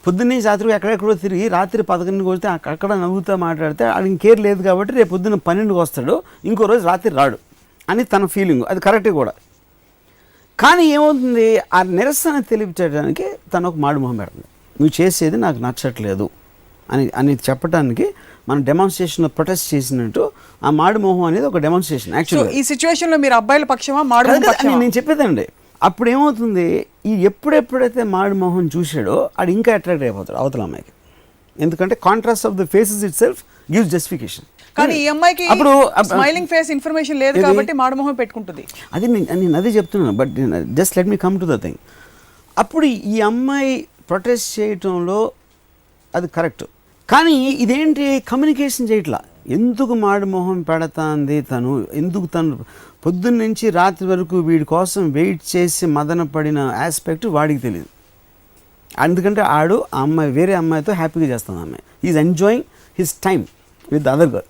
పొద్దున్నే రాత్రి ఎక్కడెక్కడో తిరిగి రాత్రి 11కి వస్తే అక్కడ నవ్వుతూ మాట్లాడితే అది ఇంకేర్ లేదు కాబట్టి రేపు పొద్దున్న 12కి వస్తాడు, ఇంకో రోజు రాత్రి రాడు అని తన ఫీలింగ్. అది కరెక్టే కూడా. కానీ ఏమవుతుంది, ఆ నిరసన తెలియచేయడానికి తను ఒక మాడిమొహం పెడుతుంది. నువ్వు చేసేది నాకు నచ్చట్లేదు అని చెప్పడానికి మనం డెమాన్స్ట్రేషన్లో ప్రొటెస్ట్ చేసినట్టు ఆ మాడిమోహం అనేది ఒక డెమాన్స్ట్రేషన్. యాక్చువల్గా ఈ సిచ్యువేషన్లో మీరు అబ్బాయిల పక్షమా మాడిమోహం పక్షమా? నేను చెప్పేదండి, అప్పుడు ఏమవుతుంది, ఈ ఎప్పుడెప్పుడైతే మాడిమోహం చూసాడో అది ఇంకా అట్రాక్ట్ అయిపోతాడు అవతల అమ్మాయికి. ఎందుకంటే contrast of the faces it self gives justification. కానీ ఈ అమ్మాయికి అప్పుడు స్మైలింగ్ ఫేస్ ఇన్ఫర్మేషన్ లేదు కాబట్టి మాడిమోహం పెట్టుకుంటుంది. అది నేను అదే చెప్తున్నాను. But just let me come to the thing. అప్పుడు ఈ అమ్మాయి ప్రొటెస్ట్ చేయటంలో అది కరెక్ట్. కానీ ఇదేంటి, కమ్యూనికేషన్ చేయట్లా. ఎందుకు మాడిమోహం పెడతాంది తను, ఎందుకు తను పొద్దున్న నుంచి రాత్రి వరకు వీడి కోసం వెయిట్ చేసి మదన పడిన ఆస్పెక్ట్ వాడికి తెలియదు. ఎందుకంటే ఆడు ఆ అమ్మాయి వేరే అమ్మాయితో హ్యాపీగా చేస్తుంది. అమ్మాయి is enjoying his time with other girl.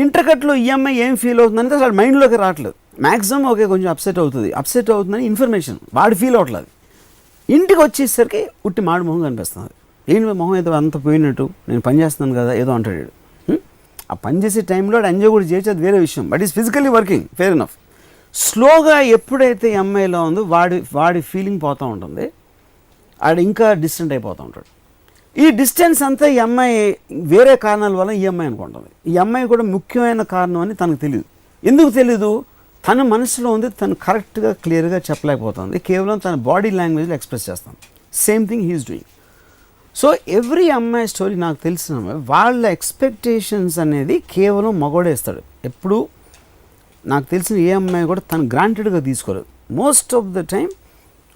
ఇంటర్కట్లో ఈ అమ్మాయి ఏం ఫీల్ అవుతుందంటే అసలు మైండ్లోకి రావట్లేదు. మ్యాక్సిమం ఓకే కొంచెం అప్సెట్ అవుతుందని ఇన్ఫర్మేషన్ వాడు ఫీల్ అవ్వట్లేదు. ఇంటికి వచ్చేసరికి ఉట్టి మాడి మొహం కనిపిస్తుంది. ఏంటి మొహం ఏదో అంత పోయినట్టు, నేను పని చేస్తున్నాను కదా ఏదో అంటాడు. ఆ పని చేసే టైంలో ఎంజాయ్ కూడా చేయొచ్చు, అది వేరే విషయం. But is physically working, fair enough. స్లోగా ఎప్పుడైతే ఈ అమ్మాయిలో ఉందో వాడి ఫీలింగ్ పోతూ ఉంటుంది, ఆడు ఇంకా డిస్టెంట్ అయిపోతూ ఉంటాడు. ఈ డిస్టెన్స్ అంతా ఈ అమ్మాయి వేరే కారణాల వల్ల ఈ అమ్మాయి అనుకుంటుంది. ఈ అమ్మాయి కూడా ముఖ్యమైన కారణం అని తనకు తెలియదు. ఎందుకు తెలీదు, తన మనసులో ఉంది, తను కరెక్ట్గా క్లియర్గా చెప్పలేకపోతుంది, కేవలం తన బాడీ లాంగ్వేజ్లో ఎక్స్ప్రెస్ చేస్తాను. Same thing he's doing. So every అమ్మాయి స్టోరీ నాకు తెలిసిన వాళ్ళ ఎక్స్పెక్టేషన్స్ అనేది కేవలం మగోడేస్తాడు. ఎప్పుడు నాకు తెలిసిన ఏ అమ్మాయి కూడా తను గ్రాంటెడ్గా తీసుకోలేదు. మోస్ట్ ఆఫ్ ద టైం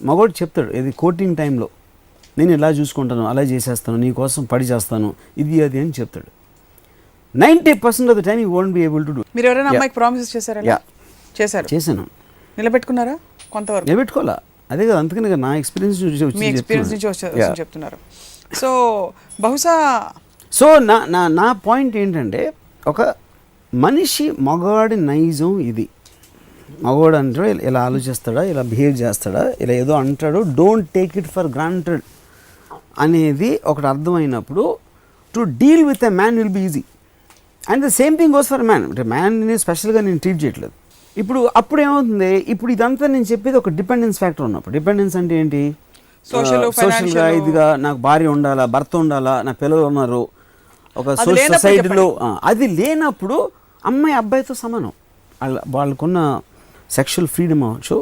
మగోడు చెప్తాడు, ఇది కోటింగ్ టైంలో నేను ఇలా చూసుకుంటాను, అలా చేసేస్తాను, నీ కోసం పడి చేస్తాను, ఇది అది అని చెప్తాడు. 90% of the time you won't be able to do. మీరు ఎవరైనా అమ్మాయికి ప్రామిసెస్ చేశారా? చేశాను. నిలబెట్టుకున్నారా? కొంతవరకు నిలబెట్టుకోవాలా, అదే కదా. అందుకని నా ఎక్స్పీరియన్స్ నుంచి చెప్తున్నారు. సో బహుశా నా పాయింట్ ఏంటంటే, ఒక మనిషి మగవాడి నైజం ఇది. మగవాడు అంటే ఇలా ఆలోచిస్తాడా, ఇలా బిహేవ్ చేస్తాడా, ఇలా ఏదో అంటాడు, don't take it for granted అనేది ఒకటి అర్థమైనప్పుడు to deal with a man will be easy. And the same thing goes for man. అంటే మ్యాన్ని స్పెషల్గా నేను ట్రీట్ చేయట్లేదు. అప్పుడు ఏమవుతుంది, ఇప్పుడు ఇదంతా నేను చెప్పేది ఒక డిపెండెన్స్ ఫ్యాక్టర్ ఉన్నప్పుడు. డిపెండెన్స్ అంటే ఏంటి, సోషల్గా ఇదిగా నాకు భార్య ఉండాలా, భర్త ఉండాలా, నా పిల్లలు ఉన్నారు, ఒక సొసైటీలో అది లేనప్పుడు అమ్మాయి అబ్బాయితో సమానం. వాళ్ళకున్న సెక్షువల్ ఫ్రీడమ్ అవ్వచ్చు,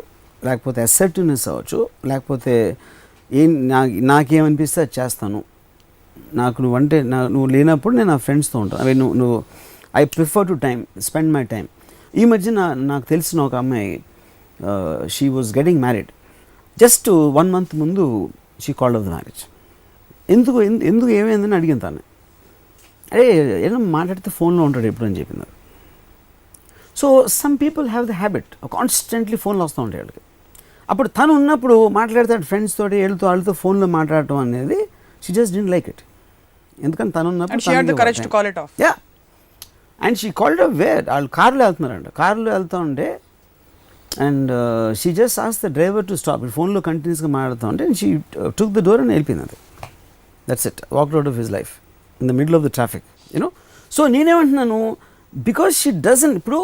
లేకపోతే అసర్టివ్నెస్ అవ్వచ్చు, లేకపోతే నాకేమనిపిస్తే అది చేస్తాను, నాకు నువ్వు లేనప్పుడు నేను నా ఫ్రెండ్స్తో ఉంటాను, అవి నువ్వు I prefer to spend my time. ఈ మధ్య నాకు తెలిసిన ఒక అమ్మాయి, she was getting married. Just 1 month ముందు she called of the marriage. ఎందుకు ఏమైందని అడిగింది తాను. అరే ఏదో మాట్లాడితే ఫోన్లో ఉంటాడు ఎప్పుడు అని చెప్పినారు. So some people have the habit, constantly ఫోన్లో వస్తూ ఉంటాయి వాళ్ళకి. అప్పుడు తను ఉన్నప్పుడు మాట్లాడతాడు ఫ్రెండ్స్ తోటి, వాళ్ళతో ఫోన్లో మాట్లాడటం అనేది she just didn't like it. ఎందుకంటే తను ఉన్నప్పుడు yeah, and she called off where, వాళ్ళు కారులో వెళ్తున్నారంట. కారులో వెళ్తూ ఉంటే and she just asked the driver to stop. ఫోన్లో కంటిన్యూస్గా మాట్లాడుతూ ఉంటే షీ టుక్ ద డోర్ అని వెళ్ళిపోయింది. అది that's it, walked out of his life in the middle of the traffic, you know. So నేనేమంటున్నాను, బికాజ్ షీ డజన్, ఇప్పుడు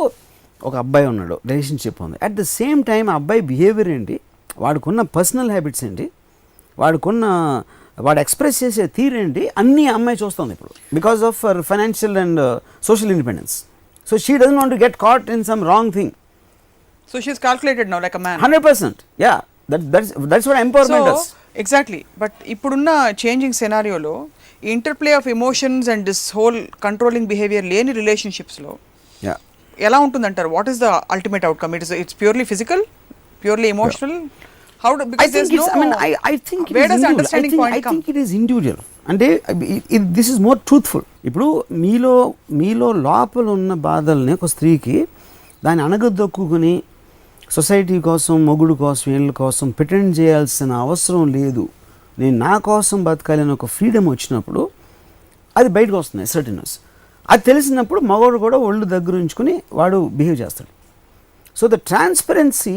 ఒక అబ్బాయి ఉన్నాడు, రిలేషన్షిప్ ఉంది, అట్ ద సేమ్ టైం ఆ అబ్బాయి బిహేవియర్ ఏంటి, వాడుకున్న పర్సనల్ హ్యాబిట్స్ ఏంటి, వాడు ఎక్స్ప్రెస్ చేసే తీరేంటి, అన్నీ అమ్మాయి చూస్తుంది ఇప్పుడు, because of for financial and social independence. So she doesn't want to get caught in some wrong thing. So she's calculated now like a man. 100%. Yeah, that's what empowerment does. Exactly. But ఇప్పుడున్న చేంజింగ్ సెనారియోలో interplay of emotions and this whole controlling behaviour లేని రిలేషన్షిప్స్లో యా ఎలా ఉంటుందంటారు? What is the ultimate outcome? It's purely physical, purely emotional? How do, because there's no, I think it where is does individual. understanding point I come? think it is individual. అంటే దిస్ ఇస్ మోర్ ట్రూత్ఫుల్. ఇప్పుడు మీలో లోపల ఉన్న బాధల్ని ఒక స్త్రీకి దాన్ని అణగదొక్కుని సొసైటీ కోసం, మొగుడు కోసం, వీళ్ళ కోసం ప్రిటెండ్ చేయాల్సిన అవసరం లేదు, నేను నా కోసం బతకాలి అని ఒక ఫ్రీడమ్ వచ్చినప్పుడు అది బయటకు వస్తుంది సర్టెన్నెస్. అది తెలిసినప్పుడు మగవాడు కూడా ఒళ్ళు దగ్గర ఉంచుకొని వాడు బిహేవ్ చేస్తాడు. So the transparency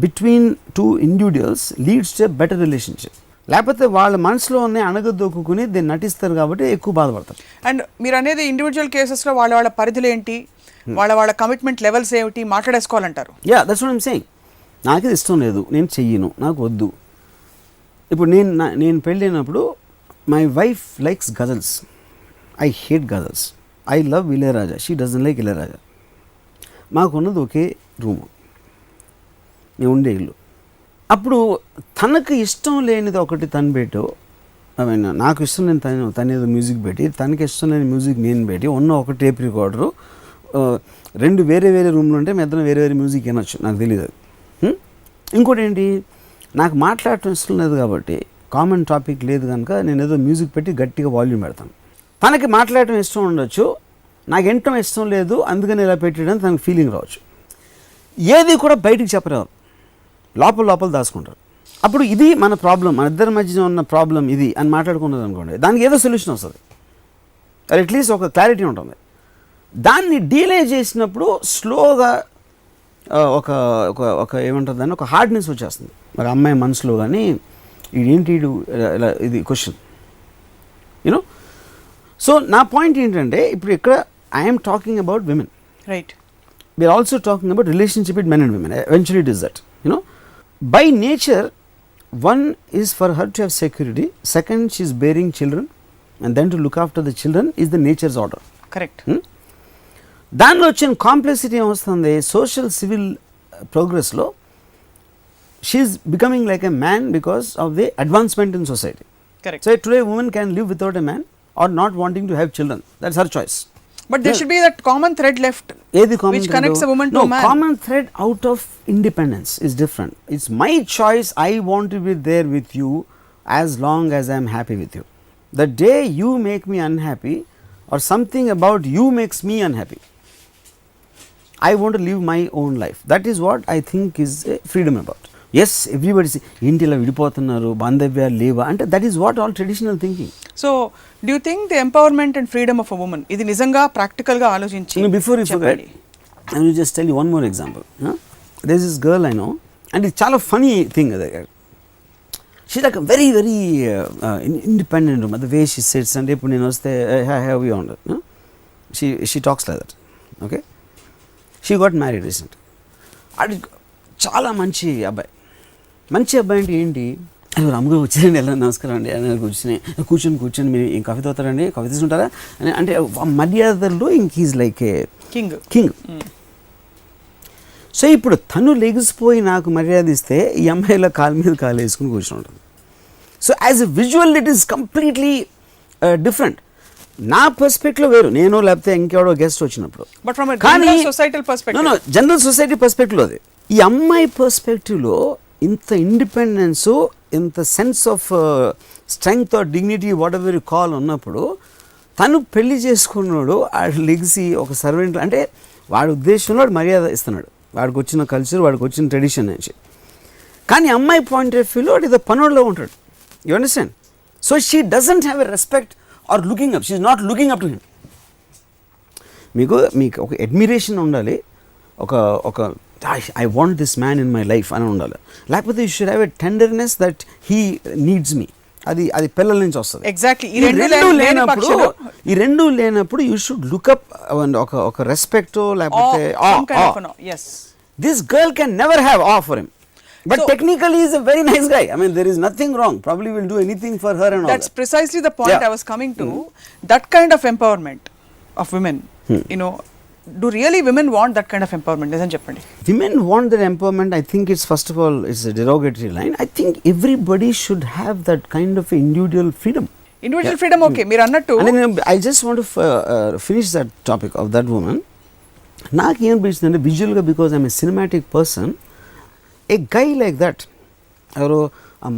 between two individuals leads to better relationship. లేకపోతే వాళ్ళ మనసులో ఉన్న అణగదొక్కుని దీన్ని నటిస్తారు కాబట్టి ఎక్కువ బాధపడతారు. అండ్ మీరు అనేది ఇండివిజువల్ కేసెస్లో వాళ్ళ పరిధులు ఏంటి, వాళ్ళ కమిట్మెంట్ లెవెల్స్ ఏమిటి మాట్లాడేసుకోవాలంటారు. Yeah that's what I'm saying. నాకు ఇది ఇష్టం లేదు, నేను చెయ్యను, నాకు వద్దు. ఇప్పుడు నేను పెళ్ళైనప్పుడు my wife likes ghazals, I hate ghazals. I love Ilaiyaraaja, she doesn't like Ilaiyaraaja. మాకున్నది ఒకే రూము, నేను ఉండే ఇల్లు. అప్పుడు తనకు ఇష్టం లేనిది ఒకటి తను పెట్టు, ఐ మీన్ నాకు ఇష్టం లేని తను ఏదో మ్యూజిక్ పెట్టి, తనకి ఇష్టం లేని మ్యూజిక్ నేను పెట్టి, ఉన్న ఒక టేప్ రికార్డరు, రెండు వేరే రూమ్లు ఉంటే మీ ఇద్దరం వేరే మ్యూజిక్ వినొచ్చు, నాకు తెలియదు అది. ఇంకోటి ఏంటి, నాకు మాట్లాడటం ఇష్టం లేదు కాబట్టి, కామన్ టాపిక్ లేదు కనుక నేను ఏదో మ్యూజిక్ పెట్టి గట్టిగా వాల్యూమ్ పెడతాను. తనకి మాట్లాడటం ఇష్టం ఉండొచ్చు, నాకు వినటం ఇష్టం లేదు అందుకని ఇలా పెట్టడం తనకు ఫీలింగ్ రావచ్చు. ఏది కూడా బయటికి చెప్పరారు, లోపల దాచుకుంటారు. అప్పుడు ఇది మన ప్రాబ్లం, మన ఇద్దరి మధ్య ఉన్న ప్రాబ్లం ఇది అని మాట్లాడుకున్నది అనుకోండి, దానికి ఏదో సొల్యూషన్ వస్తుంది, అది అట్లీస్ట్ ఒక క్లారిటీ ఉంటుంది. దాన్ని డీలే చేసినప్పుడు స్లోగా ఒక ఒక ఒక ఏమంటుంది దాన్ని, ఒక హార్డ్నెస్ వచ్చేస్తుంది ఒక అమ్మాయి మనసులో. కానీ ఇదేంటి ఇలా ఇది క్వశ్చన్ యూనో. సో నా పాయింట్ ఏంటంటే, ఇప్పుడు ఇక్కడ I'm talking about women, right? We're also talking about relationship with men and women. Eventually it is that, you know. By nature, one is for her to have security, second she is bearing children, and then to look after the children is the nature's order. Correct. దానిలో వచ్చిన కాంప్లెక్సిటీ ఏమొస్తుంది, సోషల్ సివిల్ ప్రోగ్రెస్లో she is becoming like a man because of the advancement in society. Correct. So today woman can live without a man or not wanting to have children, that's her choice. But there should be that common thread left, which connects a woman to a man. No, common thread out of independence is different. It's my choice, I want to be there with you as long as I am happy with you. The day you make me unhappy or something about you makes me unhappy, I want to live my own life. That is what I think is freedom about. Yes, everybody say ఏంటి ఇలా విడిపోతున్నారు, బాంధవ్యాలు లేవా అంటే, that is what all traditional thinking. So do you think the empowerment and freedom of a woman, ఇది నిజంగా ప్రాక్టికల్ గా ఆలోచించి, before you forget, I will just tell you one more example. There's this girl I know, and it's చాలా funny thing. She's like a very independent woman. The way she sits, and ఇప్పుడు నేను వస్తే have you on it, she talks like that. Okay, she got married recently. అది చాలా మంచి అబ్బాయి. మంచి అబ్బాయి అంటే ఏంటి, రాముగా వచ్చారండి, ఎలా నమస్కారం అండి అని కూర్చొని మీరు ఏం కాఫీ తాగుతారండి, కాఫీ తీసుకుంటారా అని అంటే మర్యాదల్లో ఇంక is like a king. So ఇప్పుడు తను లెగిసిపోయి నాకు మర్యాద ఇస్తే ఈ అమ్మాయిల కాలు మీద కాలు వేసుకుని కూర్చొని ఉంటుంది. So as a visual it is completely different. నా పర్స్పెక్టివ్ వేరు, నేను లేకపోతే ఇంకెవడో గెస్ట్ వచ్చినప్పుడు. కానీ జనరల్ సొసైటీ పర్స్పెక్టివ్లో అది. ఈ అమ్మాయి పర్స్పెక్టివ్లో ఇంత ఇండిపెండెన్స్, ఇంత sense of strength or dignity whatever you call ఉన్నప్పుడు, తను పెళ్లి చేసుకున్నాడు వాడు లెగిసి ఒక సర్వెంట్ అంటే వాడి ఉద్దేశంలో వాడు మర్యాద ఇస్తున్నాడు, వాడికి వచ్చిన కల్చర్, వాడికి వచ్చిన ట్రెడిషన్ నుంచి. కానీ అమ్మాయి పాయింట్ ఆఫ్ వ్యూలో వాడు ఏదో పనుల్లో ఉంటాడు. You understand? So she doesn't have a respect or looking up, she is not looking up to him. మీకు ఒక అడ్మిరేషన్ ఉండాలి, ఒక I want this man in my life అని ఉండాలి. లేకపోతే you should have a tenderness that he needs me. అది పిల్లల నుంచి వస్తుంది. ఎగ్జాక్ట్లీ. ఈ రెండు లేనప్పుడు యూ షుడ్ లుక్ అప్, ఒక రెస్పెక్ట్ లేకపోతే this girl can never have of for him. But technically he is a very nice guy. I mean, there is nothing wrong. Probably will do anything for her and all that. That's precisely the point I was coming to. That kind of empowerment of women, you know, do really women want that kind of empowerment? Isn't it? Women want that empowerment. I think it's, first of all, it's a derogatory line. I think everybody should have that kind of individual freedom. Individual freedom, okay. Meer annattu. I just want to finish that topic of that woman. నాకేమనిపిస్తుంది అంటే విజువల్గా, because I'm a cinematic person, a guy like that, ఎవరు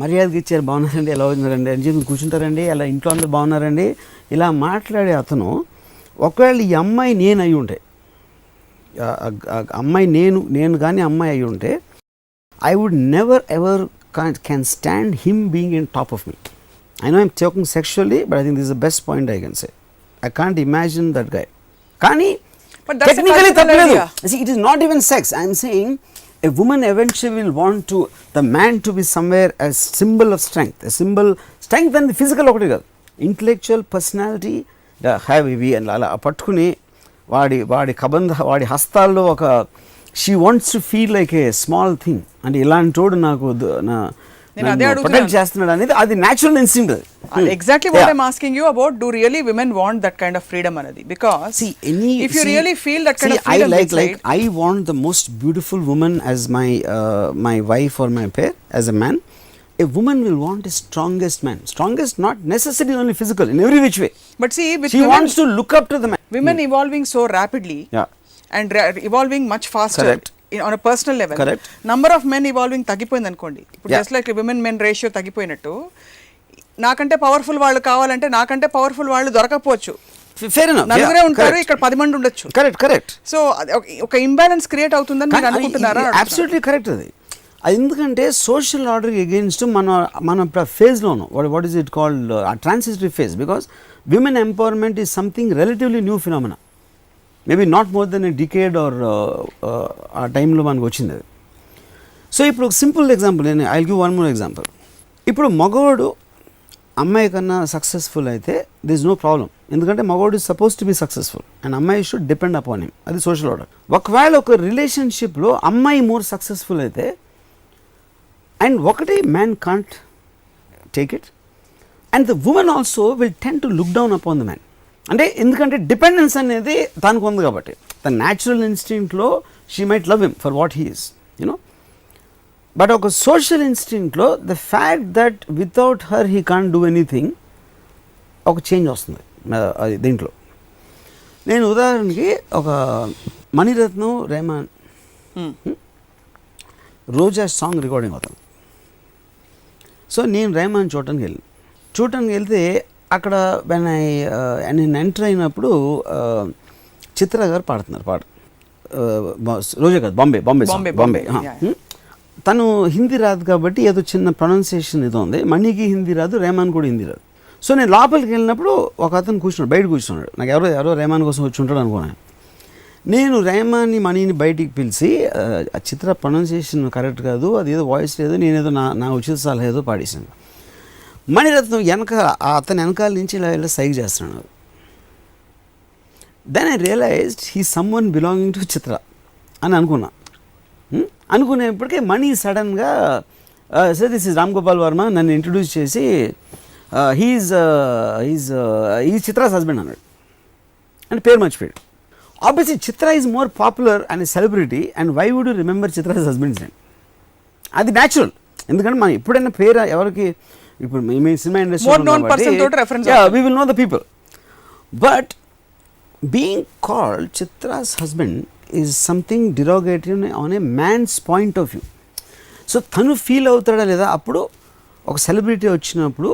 మర్యాదకి ఇచ్చారు, బాగున్నారండి, ఎలా ఉన్నారండి అని చెప్పి కూర్చుంటారండి, అలా ఇంట్లో అందరూ బాగున్నారండి, ఇలా మాట్లాడే అతను ఒకవేళ ఈ అమ్మాయి నేను అయి ఉంటే, అమ్మాయి నేను కానీ అమ్మాయి అయి ఉంటే, I would never ever can stand him being in top of me. I know I'm talking sexually, but I think this is the best point I can say. I can't imagine that guy. Kani, technically tappaledu. See, it is not even sex. I'm saying a woman eventually will want to the man to be somewhere as symbol of strength. A symbol strength and the physical okati kaadu. Intellectual personality, the heavy and ala pattukuni వాడి కబంధ వాడి హస్తాల్లో ఒక she wants to feel like a small thing అంటే ఇలాంటోడు నాకు ప్రొటెక్ట్ చేస్తున్నాడు అనేది అది natural instinct. Exactly what I'm asking you about, do really women want that kind of freedom అనేది? Because if you really feel that kind of freedom, I want the most beautiful woman as my wife or my pair as a man. A woman will want the strongest man. Strongest not necessarily only physical, in every which way. But see, with she women, wants to look up to the man. Women evolving so rapidly, and evolving much faster. Correct. On a personal level. Correct. Number of men evolving తగ్గిపోయింది అనుకోండి. ఇప్పుడు just like women men ratio తగ్గిపోయినట్టు, నాకంటే పవర్ఫుల్ వాళ్ళు కావాలంటే నాకంటే పవర్ఫుల్ వాళ్ళు దొరకకపోవచ్చు. Fair enough. నలుగురే ఉంటారు, ఇక్కడ 10 మంది ఉండొచ్చు. Correct. సో ఒక ఇంబ్యాలెన్స్ క్రియేట్ అవుతుందని మీరు అనుకుంటున్నారా? Absolutely correct. అది ఎందుకంటే సోషల్ ఆర్డర్ అగెయిన్స్ట్ మన ఫేజ్లో ఉన్నాం. What is it called transitory phase, because women empowerment is something relatively new phenomena. Maybe not more than a decade are ఆ టైంలో మనకు వచ్చింది అది. సో ఇప్పుడు ఒక సింపుల్ ఎగ్జాంపుల్, నేను I give one more example. ఇప్పుడు మగవాడు అమ్మాయి కన్నా సక్సెస్ఫుల్ అయితే దిర్ ఇస్ నో ప్రాబ్లం, ఎందుకంటే మగవాడు is suppose to be successful and అమ్మాయి షుడ్ డిపెండ్ అపాన్ హిమ్. అది సోషల్ ఆర్డర్. ఒకవేళ ఒక రిలేషన్షిప్లో అమ్మాయి మోర్ సక్సెస్ఫుల్ అయితే అండ్ ఒకటి man can't take it and the woman also will tend to look down upon the man. అంటే ఎందుకంటే డిపెండెన్స్ అనేది తనకు ఉంది కాబట్టి, తన న్యాచురల్ ఇన్స్టింక్ట్లో she might love him for what he is, you know. But ఒక సోషల్ ఇన్స్టింక్ట్లో the fact that without her he can't do anything, ఒక చేంజ్ వస్తుంది దీంట్లో. నేను ఉదాహరణకి ఒక మణిరత్నం రెహమాన్ రోజా సాంగ్ రికార్డింగ్ అవుతాను. సో నేను రెహమాన్ చూడటానికి వెళ్తే అక్కడ నేను ఎంటర్ అయినప్పుడు చిత్ర గారు పాడుతున్నారు రోజా కాదు, బాంబే. తను హిందీ రాదు కాబట్టి ఏదో చిన్న ప్రొనౌన్సియేషన్ ఏదో ఉంది. మణికి హిందీ రాదు, రెహమాన్ కూడా హిందీ రాదు. సో నేను లోపలికి వెళ్ళినప్పుడు ఒక అతను కూర్చున్నాడు, బయట కూర్చున్నాడు. నాకు ఎవరో రెహమాన్ కోసం వచ్చి ఉంటాడు అనుకున్నాను. నేను రెహమాన్ని మణిని బయటికి పిలిచి ఆ చిత్ర ప్రొనౌన్సియేషన్ కరెక్ట్ కాదు, అది ఏదో వాయిస్ లేదు, నేనేదో నా ఉచిత సలహా ఏదో పాడేశాను. మణిరత్నం అతని వెనకాల నుంచి ఇలా సైగ్ చేస్తున్నాడు. Then I realized he someone belonging to Chitra అని అనుకునేప్పటికే మణి సడన్గా sir this is Ram Gopal Varma నన్ను ఇంట్రడ్యూస్ చేసి హీఈస్ చిత్రాస్ హస్బెండ్ అన్నాడు. అంటే పేరు మర్చిపోయాడు. Obviously Chitra is more popular and celebrity and why would you remember Chitra's husband's name? అది న్యాచురల్, ఎందుకంటే మనం ఎప్పుడైనా పేరు ఎవరికి, ఇప్పుడు మీ cinema industry we will know the people. But being called Chitra's husband is something derogatory on a man's point of view. So తను ఫీల్ అవుతాడా లేదా? అప్పుడు ఒక సెలబ్రిటీ వచ్చినప్పుడు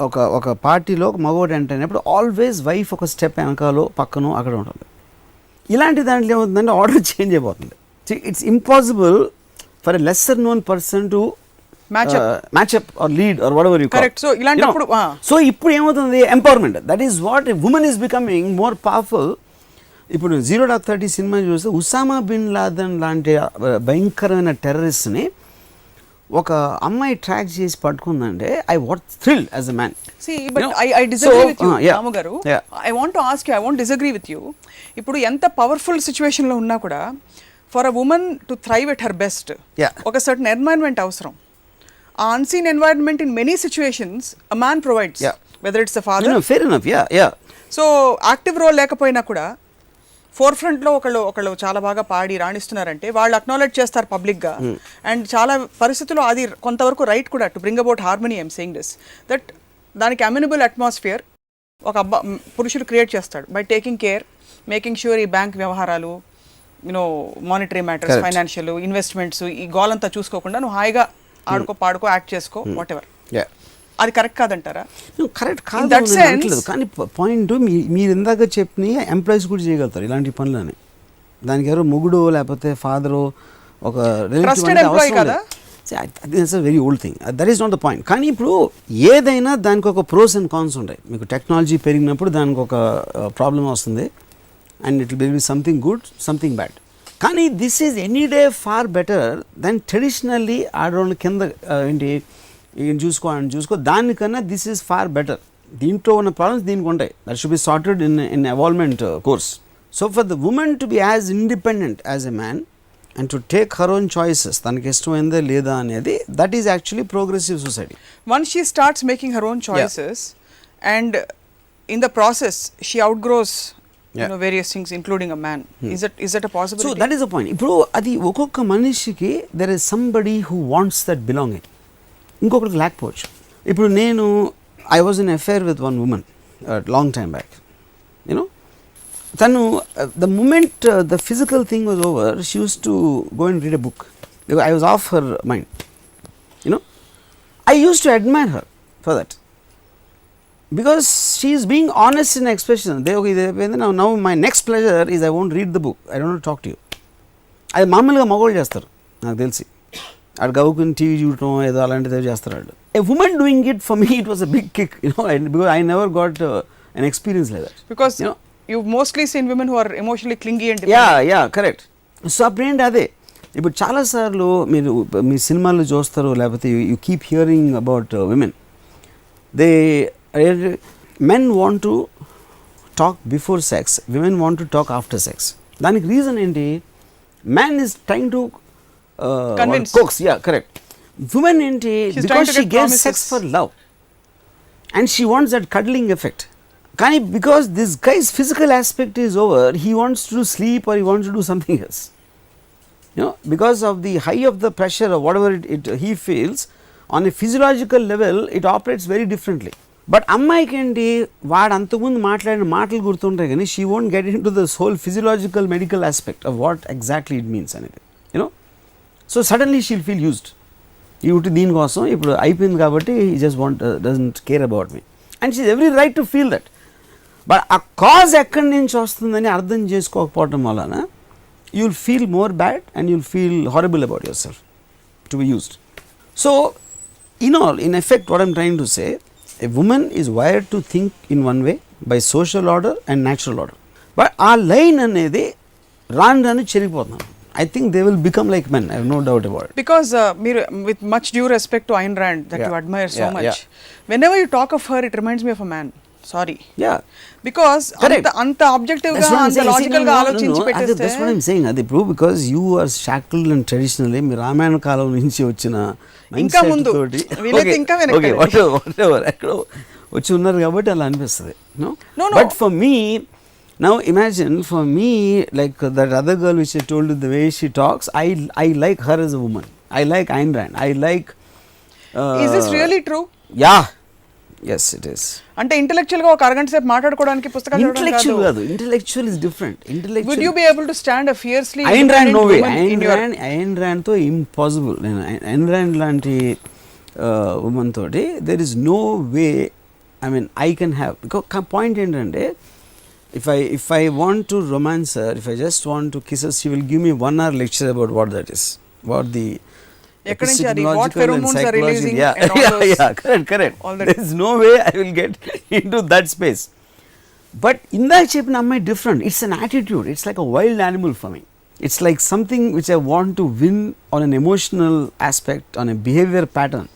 ఒక పార్టీలో ఒక మగవాడు ఎంటర్ అయినప్పుడు ఆల్వేస్ వైఫ్ ఒక స్టెప్ వెనకాలో పక్కనో అక్కడ ఉంటుంది. ఇలాంటి దాంట్లో ఏమవుతుందంటే ఆర్డర్ చేంజ్ అయిపోతుంది. It's impossible for a lesser known person to మ్యాచ్అప్ are lead are what ever you call. So ఇప్పుడు ఏమవుతుంది? Empowerment. That is what a women is becoming more powerful. ఇప్పుడు 0.30 సినిమా చూస్తే ఉసామా బిన్ లాదెన్ లాంటి భయంకరమైన టెర్రరిస్ట్ని ఒక అమ్మాయి ట్రాక్ చేసి పట్టుకుందంటే I what thrill as a man. See, but I disagree with you, Ramu garu. I want to ask you, I won't disagree with you. ఇప్పుడు ఎంత పవర్ఫుల్ సిచ్యువేషన్లో ఉన్నా కూడా for a woman to thrive at her best ఒక సర్టన్ ఎన్వైరన్మెంట్ అవసరం. ఆ unseen environment in many situations a man provides, whether it's a father. Fair enough. So active role లేకపోయినా కూడా ఫోర్ ఫ్రంట్లో ఒకళ్ళు చాలా బాగా పాడి రాణిస్తున్నారంటే వాళ్ళు అక్నాలెడ్జ్ చేస్తారు పబ్లిక్గా. అండ్ చాలా పరిస్థితుల్లో అది కొంతవరకు రైట్ కూడా, to bring about harmony. I'm saying this that దానికి అమ్యూనబుల్ అట్మాస్ఫియర్ ఒక పురుషుడు క్రియేట్ చేస్తాడు by taking care, making sure ఈ బ్యాంక్ వ్యవహారాలు you know monetary matters, Correct. Financial, investments, ఈ గోల్ అంతా చూసుకోకుండా నువ్వు హాయిగా ఆడుకో, పాడుకో, యాక్ట్ చేసుకో, వాట్ ఎవర్, అది కరెక్ట్ కాదంటారా? కరెక్ట్ In కాదు that నేను sense- అనట్లేదు. కానీ పాయింట్ మీరు ఇందాక చెప్పిన ఎంప్లాయీస్ కూడా చేయగలుగుతారు ఇలాంటి పనులని. దానికి ఎవరో మొగుడు లేకపోతే ఫాదరు ఒక Trusted employee కదా? That's a very old thing, that is not the point. కానీ ఇప్పుడు ఏదైనా దానికి ఒక ప్రోస్ అండ్ కాన్స్ ఉంటాయి. మీకు టెక్నాలజీ పెరిగినప్పుడు దానికి ఒక ప్రాబ్లం వస్తుంది, and it will be something good, something bad. కానీ this is any day far better than traditionally ఆడవాళ్ళ కింద ఏంటి ఈయన చూసుకో ఆయన చూసుకో, దానికన్నా దిస్ ఈజ్ ఫార్ బెటర్. దీంట్లో ఉన్న ప్రాబ్లమ్స్ దీనికి ఉంటాయి, that should be sorted in evolvement course. So for the women to be as independent as a man and to take her own choices, తనకి ఇష్టమైందే లేదా అనేది, that is actually progressive society. Once she starts making her own choices and in the process she outgrows various things including a man, is that a possibility? So that is the point. ఇప్పుడు అది ఒక్కొక్క మనిషికి there is somebody who wants that belonging, ఇంకొకరికి లేకపోవచ్చు. ఇప్పుడు నేను I was in affair with one woman long time back, you know తను the moment the physical thing was over, she used to go and read a book. I was off her mind, you know I used to admire her for that, because she is being honest in expression. Now my next pleasure is I won't read the book, I don't want to talk to you. అది మామూలుగా మగవాళ్ళు చేస్తారు నాకు తెలిసి, ఆడు గవ్వుకుని టీవీ చూడటం ఏదో అలాంటిది చేస్తారు వాళ్ళు. A woman doing it for me it was a big kick, because I never got an experience like that. Because you've mostly seen women who are emotionally clingy and dependent. Yeah correct. So అప్పుడేంటి అదే, ఇప్పుడు చాలాసార్లు మీరు మీ సినిమాల్లో చూస్తారు, లేకపోతే you keep hearing about women, they men want to talk before sex, women want to talk after sex. దానికి రీజన్ ఏంటి, man is trying to Convince. coax, yeah correct. Women ఏంటి, She's trying because to she get gets promises. sex for love and she wants that cuddling effect. కానీ because this guy's physical aspect is over, he wants to sleep or he wants to do something else, because of the high of the pressure or whatever he feels on a physiological level, it operates very differently. But అమ్మాయికి ఏంటి, వాడు అంతకుముందు మాట్లాడిన మాటలు గుర్తుంటాయి కానీ she won't get into this whole physiological medical aspect of what exactly it means అనేది, so suddenly she'll feel used. ఇటు దీనికోసం ఇప్పుడు అయిపోయింది కాబట్టి he just doesn't care about me, and she every right to feel that. But ఆ కాజ్ ఎక్కడి నుంచి వస్తుందని అర్థం చేసుకోకపోవటం వలన you will feel more bad and you will feel horrible about your self to be used. So in effect what I'm trying to say, a woman is wired to think in one way by social order and natural order, but our line anedi ranu cherigipothunnaru. I think they will become like men, I have no doubt about it. Because with much due respect to Ayn Rand that you admire so much, whenever you talk of her it reminds me of a man. Sorry. Because anta objective ga anta logical ga ఆలోచించి పెట్టేస్తే, that's what I'm saying. అది ఇప్పుడు because you are shackled and traditionally మీ రామాయణ కాలం నుంచి వచ్చిన ఇంకా ముందు వీలైతే ఇంకా వెనక్కి whatever ఎక్కడో వచ్చి ఉన్నారు కాబట్టి అలా అనిపిస్తుంది. But for me now, imagine for me, like that other girl which I told you, the way she talks, I like her as a woman. I like Ayn Rand. I like is this really true? Yeah. Yes, it is. అంటే ఇంటెలెక్చువల్ గా ఒక అరగంట సేపు మాట్లాడుకోవడానికి పుస్తకాలు చదవడం కాదు. Intellectual is different. Intellectual. Would you be able to stand a fiercely Ayn Rand, no way. Ayn Rand తో impossible. Ayn Rand లాంటి woman తోటి there is no way, I mean I can have, because point ఏంటంటే if I want to romance her, if I just want to kiss her, she will give me 1 hour lecture about what that is, what the ఎక్కడి నుంచి అది, what pheromones are releasing, correct. There is no way I will get into that space. But ఇందాక చెప్పిన అమ్మాయి different, it's an attitude, it's like a wild animal for me. It's like something which I want to win on an emotional aspect, on a behavior pattern.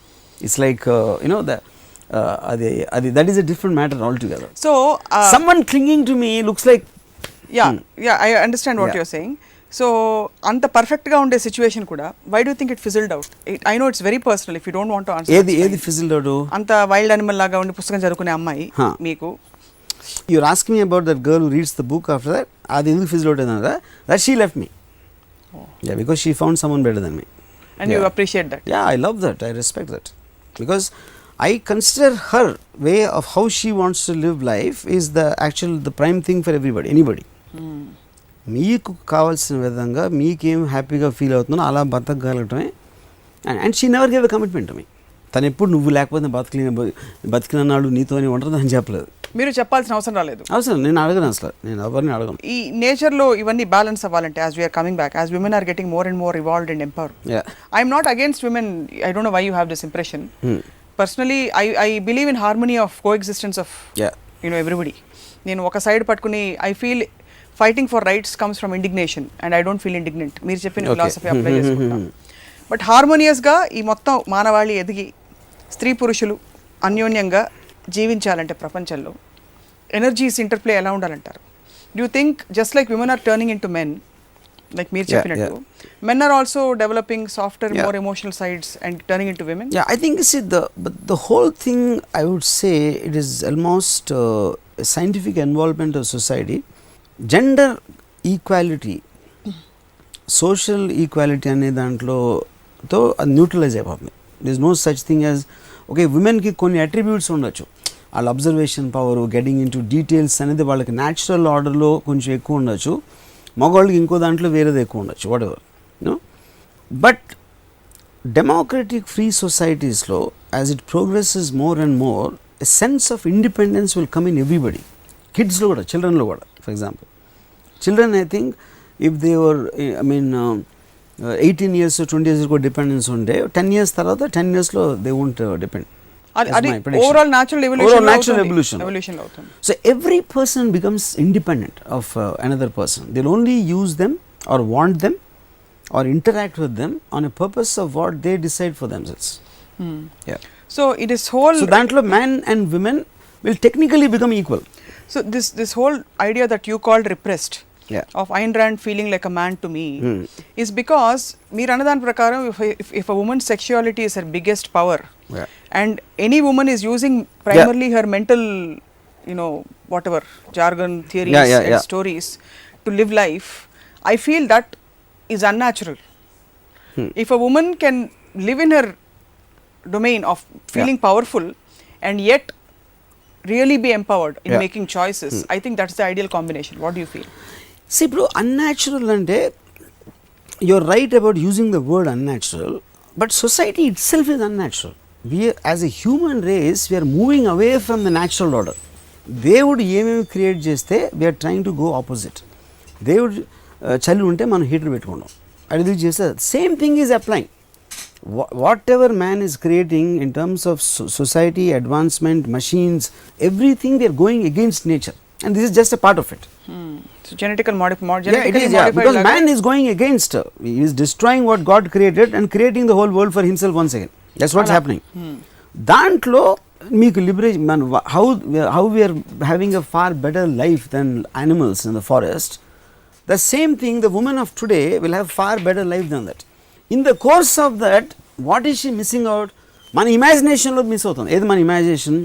It's like the that is a different matter altogether. So someone clinging to me looks like I understand what you're saying. So అంత పర్ఫెక్ట్ గా ఉండే సిచ్యువేషన్ కూడా, why do think it fizzled out? I know it's very personal, if you don't want to answer. ఏది ఫిజిల్డ్ అవుట్? అంత వైల్డ్ అనిమల్ లాగా ఉండి పుస్తకం చదువుకునే అమ్మాయి మీకు, you are asking me about that girl who reads the book after that, అది ఎందుకు ఫిజిల్ అవుట్ అయిందా? That she left me, because she found someone better than me, and you appreciate that. I love that, I respect that, because I consider her way of how she wants to live life is the prime thing for everybody, anybody. మీకు కావాల్సిన విధంగా మీకేం హ్యాపీగా ఫీల్ అవుతుందో అలా బతకగలగటమే. And she never give a commitment to me. తను ఎప్పుడు నువ్వు లేకపోతే బతికిన నాడు నీతోనే ఉంటుంది అని చెప్పలేదు. మీరు చెప్పాల్సిన అవసరం రాలేదు. అవసరం నేను అడగను, అసలు నేను ఎవరిని అడగను. ఈ నేచర్లో ఇవన్నీ బ్యాలెన్స్ అవ్వాలంటే as we are coming back, as women are getting more and more evolved and empowered. I'm not against women, I don't know why you have this impression. Personally I believe in harmony of coexistence of everybody. నేను ఒక సైడ్ పట్టుకుని I feel fighting for rights comes from indignation and I don't feel indignant. మీరు చెప్పిన ఫిలాసఫీ అప్లై చేసుకుంటాం. బట్ హార్మోనియస్గా ఈ మొత్తం మానవాళి ఎదిగి స్త్రీ పురుషులు అన్యోన్యంగా జీవించాలంటే ప్రపంచంలో ఎనర్జీస్ ఇంటర్ప్లే ఎలా ఉండాలంటారు? Do you think just like women are turning into men, like మీరు చెప్పినట్టు men are also developing software more emotional sides and turning into women? I think the whole thing, I would say it is almost a scientific involvement of society. Gender equality, social equality అనే దాంట్లోతో అది న్యూట్రలైజ్ అయిపోతుంది. there is no such thing as okay, womenకి కొన్ని అట్రిబ్యూట్స్ ఉండొచ్చు, వాళ్ళ observation power, getting in to details అనేది వాళ్ళకి న్యాచురల్ ఆర్డర్లో కొంచెం ఎక్కువ ఉండొచ్చు, మగవాళ్ళకి ఇంకో దాంట్లో వేరేది ఎక్కువ ఉండొచ్చు, whatever you know. But democratic free సొసైటీస్లో as it progresses more and more a sense of independence will come in everybody. కిడ్స్లో కూడా, చిల్డ్రన్లో కూడా. For example children, I think if they were 18 years 20 years కూడా డిపెండెన్స్ ఉంటే 10 years తర్వాత 10 yearsలో దే వోంట్ డిపెండ్. అది ఓవరాల్ న్యాచురల్ ఎవల్యూషన్ అవుతుంది. So every person becomes independent of another person. They'll only use them or want them or interact with them on a purpose of what they decide for themselves. Yeah. So it is whole. So dantlo men and women will technically become equal. So this whole idea that you called repressed, yeah, of Ayn Rand feeling like a man to me, is because meer anadhan prakaram if a woman's sexuality is her biggest power, yeah, and any woman is using primarily her mental, whatever jargon, theories, and stories to live life, I feel that is unnatural. If a woman can live in her domain of feeling powerful and yet really be empowered in making choices, I think that's the ideal combination. What do you feel? See, bro, unnatural ante, you're right about using the word unnatural, but society itself is unnatural. We as a human race, we are moving away from the natural order. They would ఏమేమి క్రియేట్ చేస్తే we are trying to go opposite. They would చలి ఉంటే మనం హీటర్ పెట్టుకుంటాం, అది చేస్తే same thing is applying. Whatever man is creating in terms of society, advancement, machines, everything, they are going against nature, and this is just a part of it. So genetically modified. Because man is going against, he is destroying what God created and creating the whole world for himself once again. That's what's happening. Dantlo meeku liberation, man, how we are having a far better life than animals in the forest. The same thing, the woman of today will have far better life than that. In the course of that, what is she missing out? మన ఇమాజినేషన్లో మిస్ అవుతుంది. ఏది మన ఇమాజినేషన్?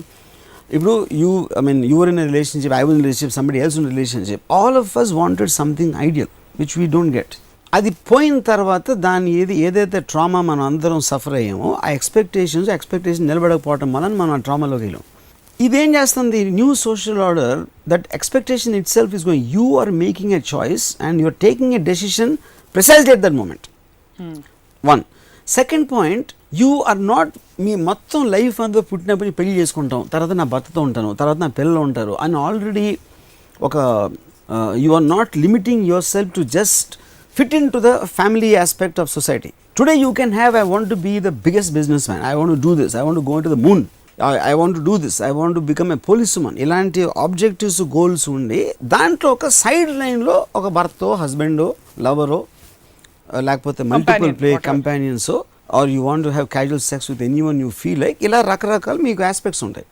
ఇప్పుడు you were in a relationship, I was in a relationship, somebody else in a relationship. All of us wanted something ideal, which we don't get. అది పోయిన తర్వాత దాని ఏదైతే ట్రామా మనం అందరం సఫర్ అయ్యామో, ఆ ఎక్స్పెక్టేషన్ నిలబడకపోవటం వలన మనం ఆ ట్రామాలోకి వెళ్ళాం. ఇదేం చేస్తుంది? New social order, that expectation itself is going, you are making a choice and you are taking a decision precisely at that moment. One. Second point, you are not, మీ మొత్తం లైఫ్ అంతా పుట్టినప్పుడు పెళ్లి చేసుకుంటాం, తర్వాత నా భర్తతో ఉంటాను, తర్వాత నా పిల్లలు ఉంటారు అని ఆల్రెడీ ఒక you are not limiting yourself to just fit into the family aspect of society. Today you can have, I want to be the biggest businessman, I want to do this, I want to go into the moon, I want to do this, I want to become a policeman. ఇలాంటి ఆబ్జెక్టివ్స్, గోల్స్ ఉండి దాంట్లో ఒక సైడ్ లైన్లో ఒక భర్తో, హస్బెండో, లవరో, లేకపోతే మల్టిపుల్ ప్లే కంపానియన్సో, are you want to have casual sex with anyone you feel like, ఇలా రకరకాల మీకు ఆస్పెక్ట్స్ ఉంటాయి.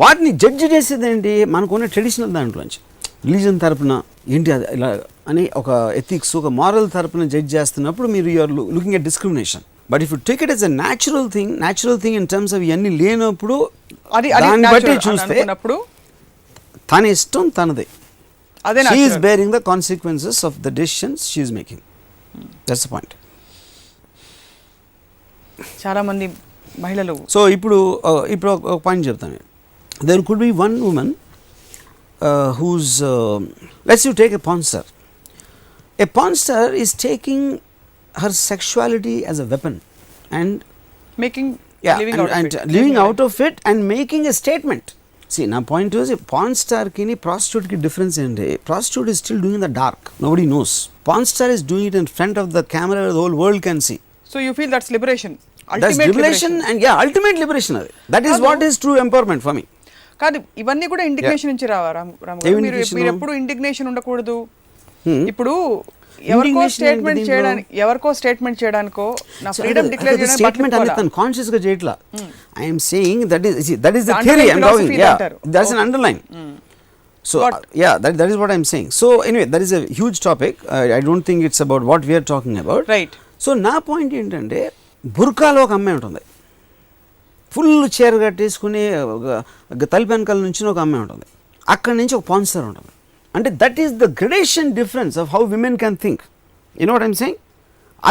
వాటిని జడ్జి చేసేది ఏంటి? మనకున్న ట్రెడిషనల్ దాంట్లోంచి, రిలీజన్ తరపున ఏంటి అది ఇలా అని ఒక ఎథిక్స్, ఒక మారల్ తరపున జడ్జ్ చేస్తున్నప్పుడు మీరు you're looking at discrimination. But if you take it as a natural thing in terms of ఇవన్నీ లేనప్పుడు, దాన్ని బట్టి చూస్తే తన ఇష్టం తనదే. She is bearing the consequences of the decisions she is making. That's the point. చాలా మంది మహిళలు, సో ఇప్పుడు ఒక పాయింట్ చెప్తాను. There could be one woman who's let's you take a porn star A porn star is taking her sexuality as a weapon and making living out of it and making a statement. See, నా point was, porn star కి prostitute కి difference ఏంటి? Prostitute is still doing in the dark, nobody knows. Porn star is doing it in front of the camera, the whole world can see. So you feel that's liberation, That's liberation and ultimate liberation. That is what is true empowerment for me. కాదు, ఇవన్నీ కూడా ఇండిగ్నేషన్ నుంచి రావా రామ్ గారు? మీరు ఎప్పుడు ఇండిగ్నేషన్ ఉండకూడదు. ఇప్పుడు ఎవరికో స్టేట్మెంట్ చేయడానికో నా ఫ్రీడమ్ డిక్లేర్ చేయడానికి కాన్షియస్ గా చేయట్లా. I am saying that is the theory I am talking. That's an underline. So that is what I am saying. So anyway, that is a huge topic. I don't think it's about what we are talking about. Right. So నా పాయింట్ ఏంటంటే, బుర్కాలో ఒక అమ్మాయి ఉంటుంది, ఫుల్ చీర కట్టేసుకుని తలుపు వెనకాల నుంచి ఒక అమ్మాయి ఉంటుంది, అక్కడి నుంచి ఒక పాన్ స్టార్ ఉంటుంది. అంటే that is the gradation difference of how women can think. You know what I'm saying?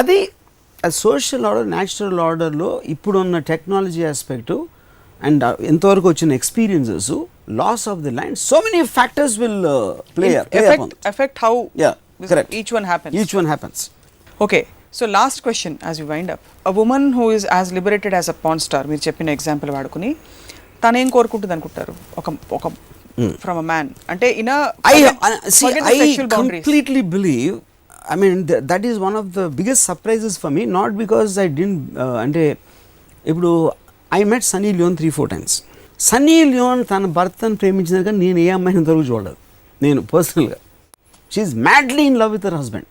అది సోషల్ ఆర్డర్, న్యాచురల్ ఆర్డర్లో ఇప్పుడున్న టెక్నాలజీ ఆస్పెక్టు అండ్ ఎంతవరకు వచ్చిన experiences, loss of the land, so many factors will affect how correct each one happens. Okay, so last question as we wind up. A woman who is as liberated as a porn star, మీరు చెప్పిన ఎగ్జాంపుల్ వాడుకుని తనేం కోరుకుంటుంది అనుకుంటారు ఒక from a man? అంటే I completely believe, I mean that is one of the biggest surprises for me, not because I didn't అంటే ఇప్పుడు I met Sunny Leone 3-4 times. Sunny Leone తన భర్తను ప్రేమించినాక నేను ఏ అమ్మాయిని ఇంతవరకు చూడలేదు నేను పర్సనల్గా. She's madly in love with her husband.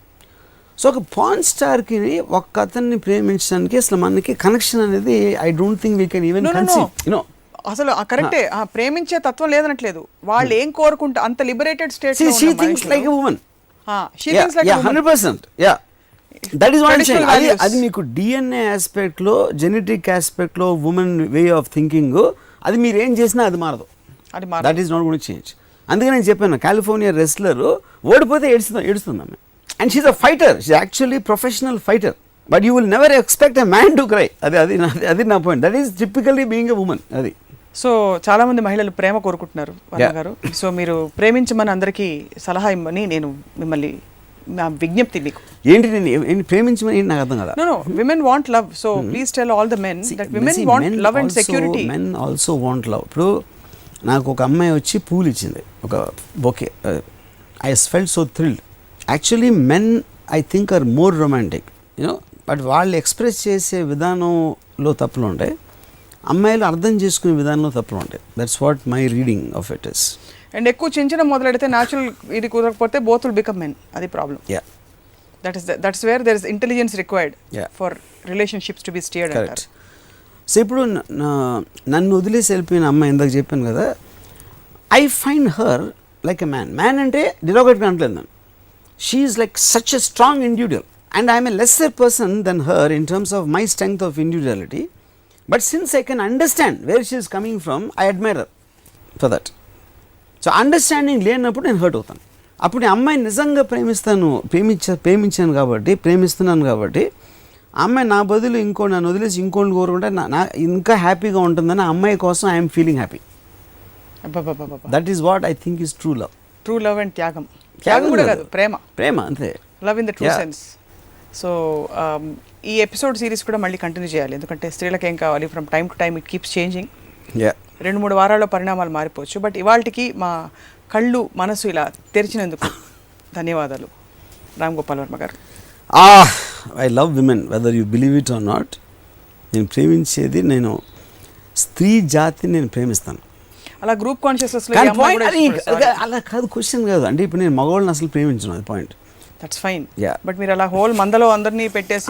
So ఒక పాన్ స్టార్కి ఒక అతన్ని ప్రేమించడానికి అసలు మనకి కనెక్షన్ అనేది I don't think we can even conceive. You know అసలు కరెక్టే, ప్రేమించే తత్వం లేదనట్లేదు. వాళ్ళు ఏం కోరుకుంటా అంత లిబరేటెడ్ స్టేట్ లో she thinks like a woman. She thinks like a woman. 100%. Yeah. That is what I'm saying. అది మీకు DNA ఆస్పెక్ట్ లో, జెనెటిక్ ఆస్పెక్ట్ లో ఉమెన్ వే ఆఫ్ థింకింగ్, అది మీరు ఏం చేసినా అది మారదు. That is not going to change. అందుకే నేను చెప్పాను, కాలిఫోర్నియా రెస్లర్ ఓడిపోతే ఏడుస్తుంది ఆమె. And she's a fighter, she actually professional fighter, but you will never expect a man to cry. అది నా point. That is typically being a woman. అది సో చాలా మంది మహిళలు ప్రేమ కోరుకుంటున్నారు వర్మ గారు. సో మీరు ప్రేమించమని అందరికీ సలహా ఇమ్మని నేను మిమ్మల్ని నా విజ్ఞప్తి మీకు. ఏంటి నేను ప్రేమించమని నాకు అర్థం కదా. No, women want love, so please tell all the men that women want love and security. Men also want love. ఇప్పుడు నాకు ఒక అమ్మాయి వచ్చి పూలు ఇచ్చింది, ఒక bouquet. I felt so thrilled. Actually men I think are more romantic, you know, but వాళ్ళు ఎక్స్ప్రెస్ చేసే విధానంలో తప్పులు ఉంటాయి, అమ్మాయిలు అర్థం చేసుకునే విధానంలో తప్పులు ఉంటాయి. That's what my reading of it is. And ఎక్కువ చించడం మొదలెడితే న్యాచురల్ ఇది కుదరకపోతే బోత్ విల్ బికమ్ మెన్. అది problem. Yeah, that's where there is intelligence required for relationships to be steered అంటారు. సో ఇప్పుడు నన్ను వదిలేసి వెళ్ళిపోయిన అమ్మాయి ఇందాక చెప్పాను కదా, I find her like a man. Man అంటే డిరోగేట్గా అనట్లేదు నన్ను. She is like such a strong individual and I am a lesser person than her in terms of my strength of individuality, but since I can understand where she is coming from, I admire her for that. So understanding లేనప్పుడు నేను హర్ట్ అవుతాను. అప్పుడు అమ్మాయి నిజంగా ప్రేమించాను కాబట్టి, ప్రేమిస్తున్నాను కాబట్టి, అమ్మాయి నా బదులు నన్ను వదిలేసి ఇంకోటి కోరుకుంటే నా ఇంకా హ్యాపీగా ఉంటుందని అమ్మాయి కోసం I'm feeling happy. That is what I think is true love. True love and త్యాగం కూడా కాదు, ప్రేమ అంతే. Love in the true sense. So ఈ ఎపిసోడ్ సిరీస్ కూడా మళ్ళీ కంటిన్యూ చేయాలి, ఎందుకంటే స్త్రీలకు ఏం కావాలి, from time to time it keeps changing. 2-3 వారాల్లో పరిణామాలు మారిపోవచ్చు, బట్ ఇవాళకి మా కళ్ళు మనసు ఇలా తెరిచినందుకు ధన్యవాదాలు రామ్ గోపాల్ వర్మ గారు. I love women whether you believe it or not. నేను ప్రేమించేది, నేను స్త్రీ జాతిని నేను ప్రేమిస్తాను. అలా గ్రూప్ కాన్షియస్నెస్ అలా కాదు, క్వశ్చన్ కాదు. అంటే ఇప్పుడు నేను మగవాళ్ళని అసలు ప్రేమించను, అది పాయింట్. That's fine. బట్ మీరు అలా హోల్ మందలో అందరినీ పెట్టేసి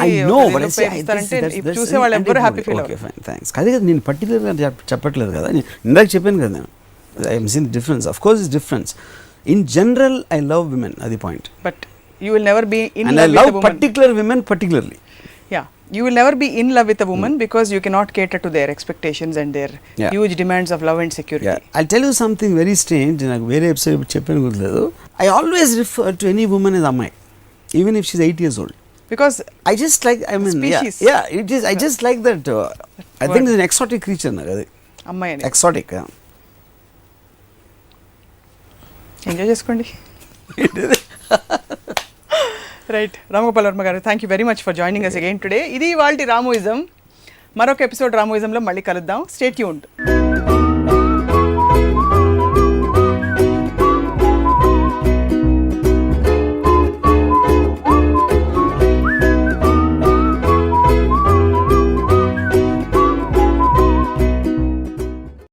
చూసే వాళ్ళు ఎవరు హ్యాపీ ఫీల్ అవుతారు. థ్యాంక్స్. అది కదా నేను పర్టికులర్గా చెప్పట్లేదు కదా, నేను ఇందాక చెప్పాను కదా, నేను I'm seen difference. Of course is difference. In general I love women, అది point. But you will never be in love with a particular women particularly. Yeah, you will never be in love with a woman because you cannot cater to their expectations and their huge demands of love and security. I'll tell you something very strange. నాకు వేరే ఎపిసోడ్ చెప్పాను గుర్తులేదు. I always refer to any woman as అమ్మాయి, even if she's 8 years old, because I just like, I mean, species. yeah, it is. I just like that. I think it's an exotic creature. అమ్మాయి అని exotic. ఎంజాయ్ చేసుకోండి. Right Ramgopal Varma garu, thank you very much for joining us again today. ఇది వాళ్ళ రామోయిజం. మరొక ఎపిసోడ్ రామోయిజంలో మళ్ళీ కలుద్దాం. Stay tuned.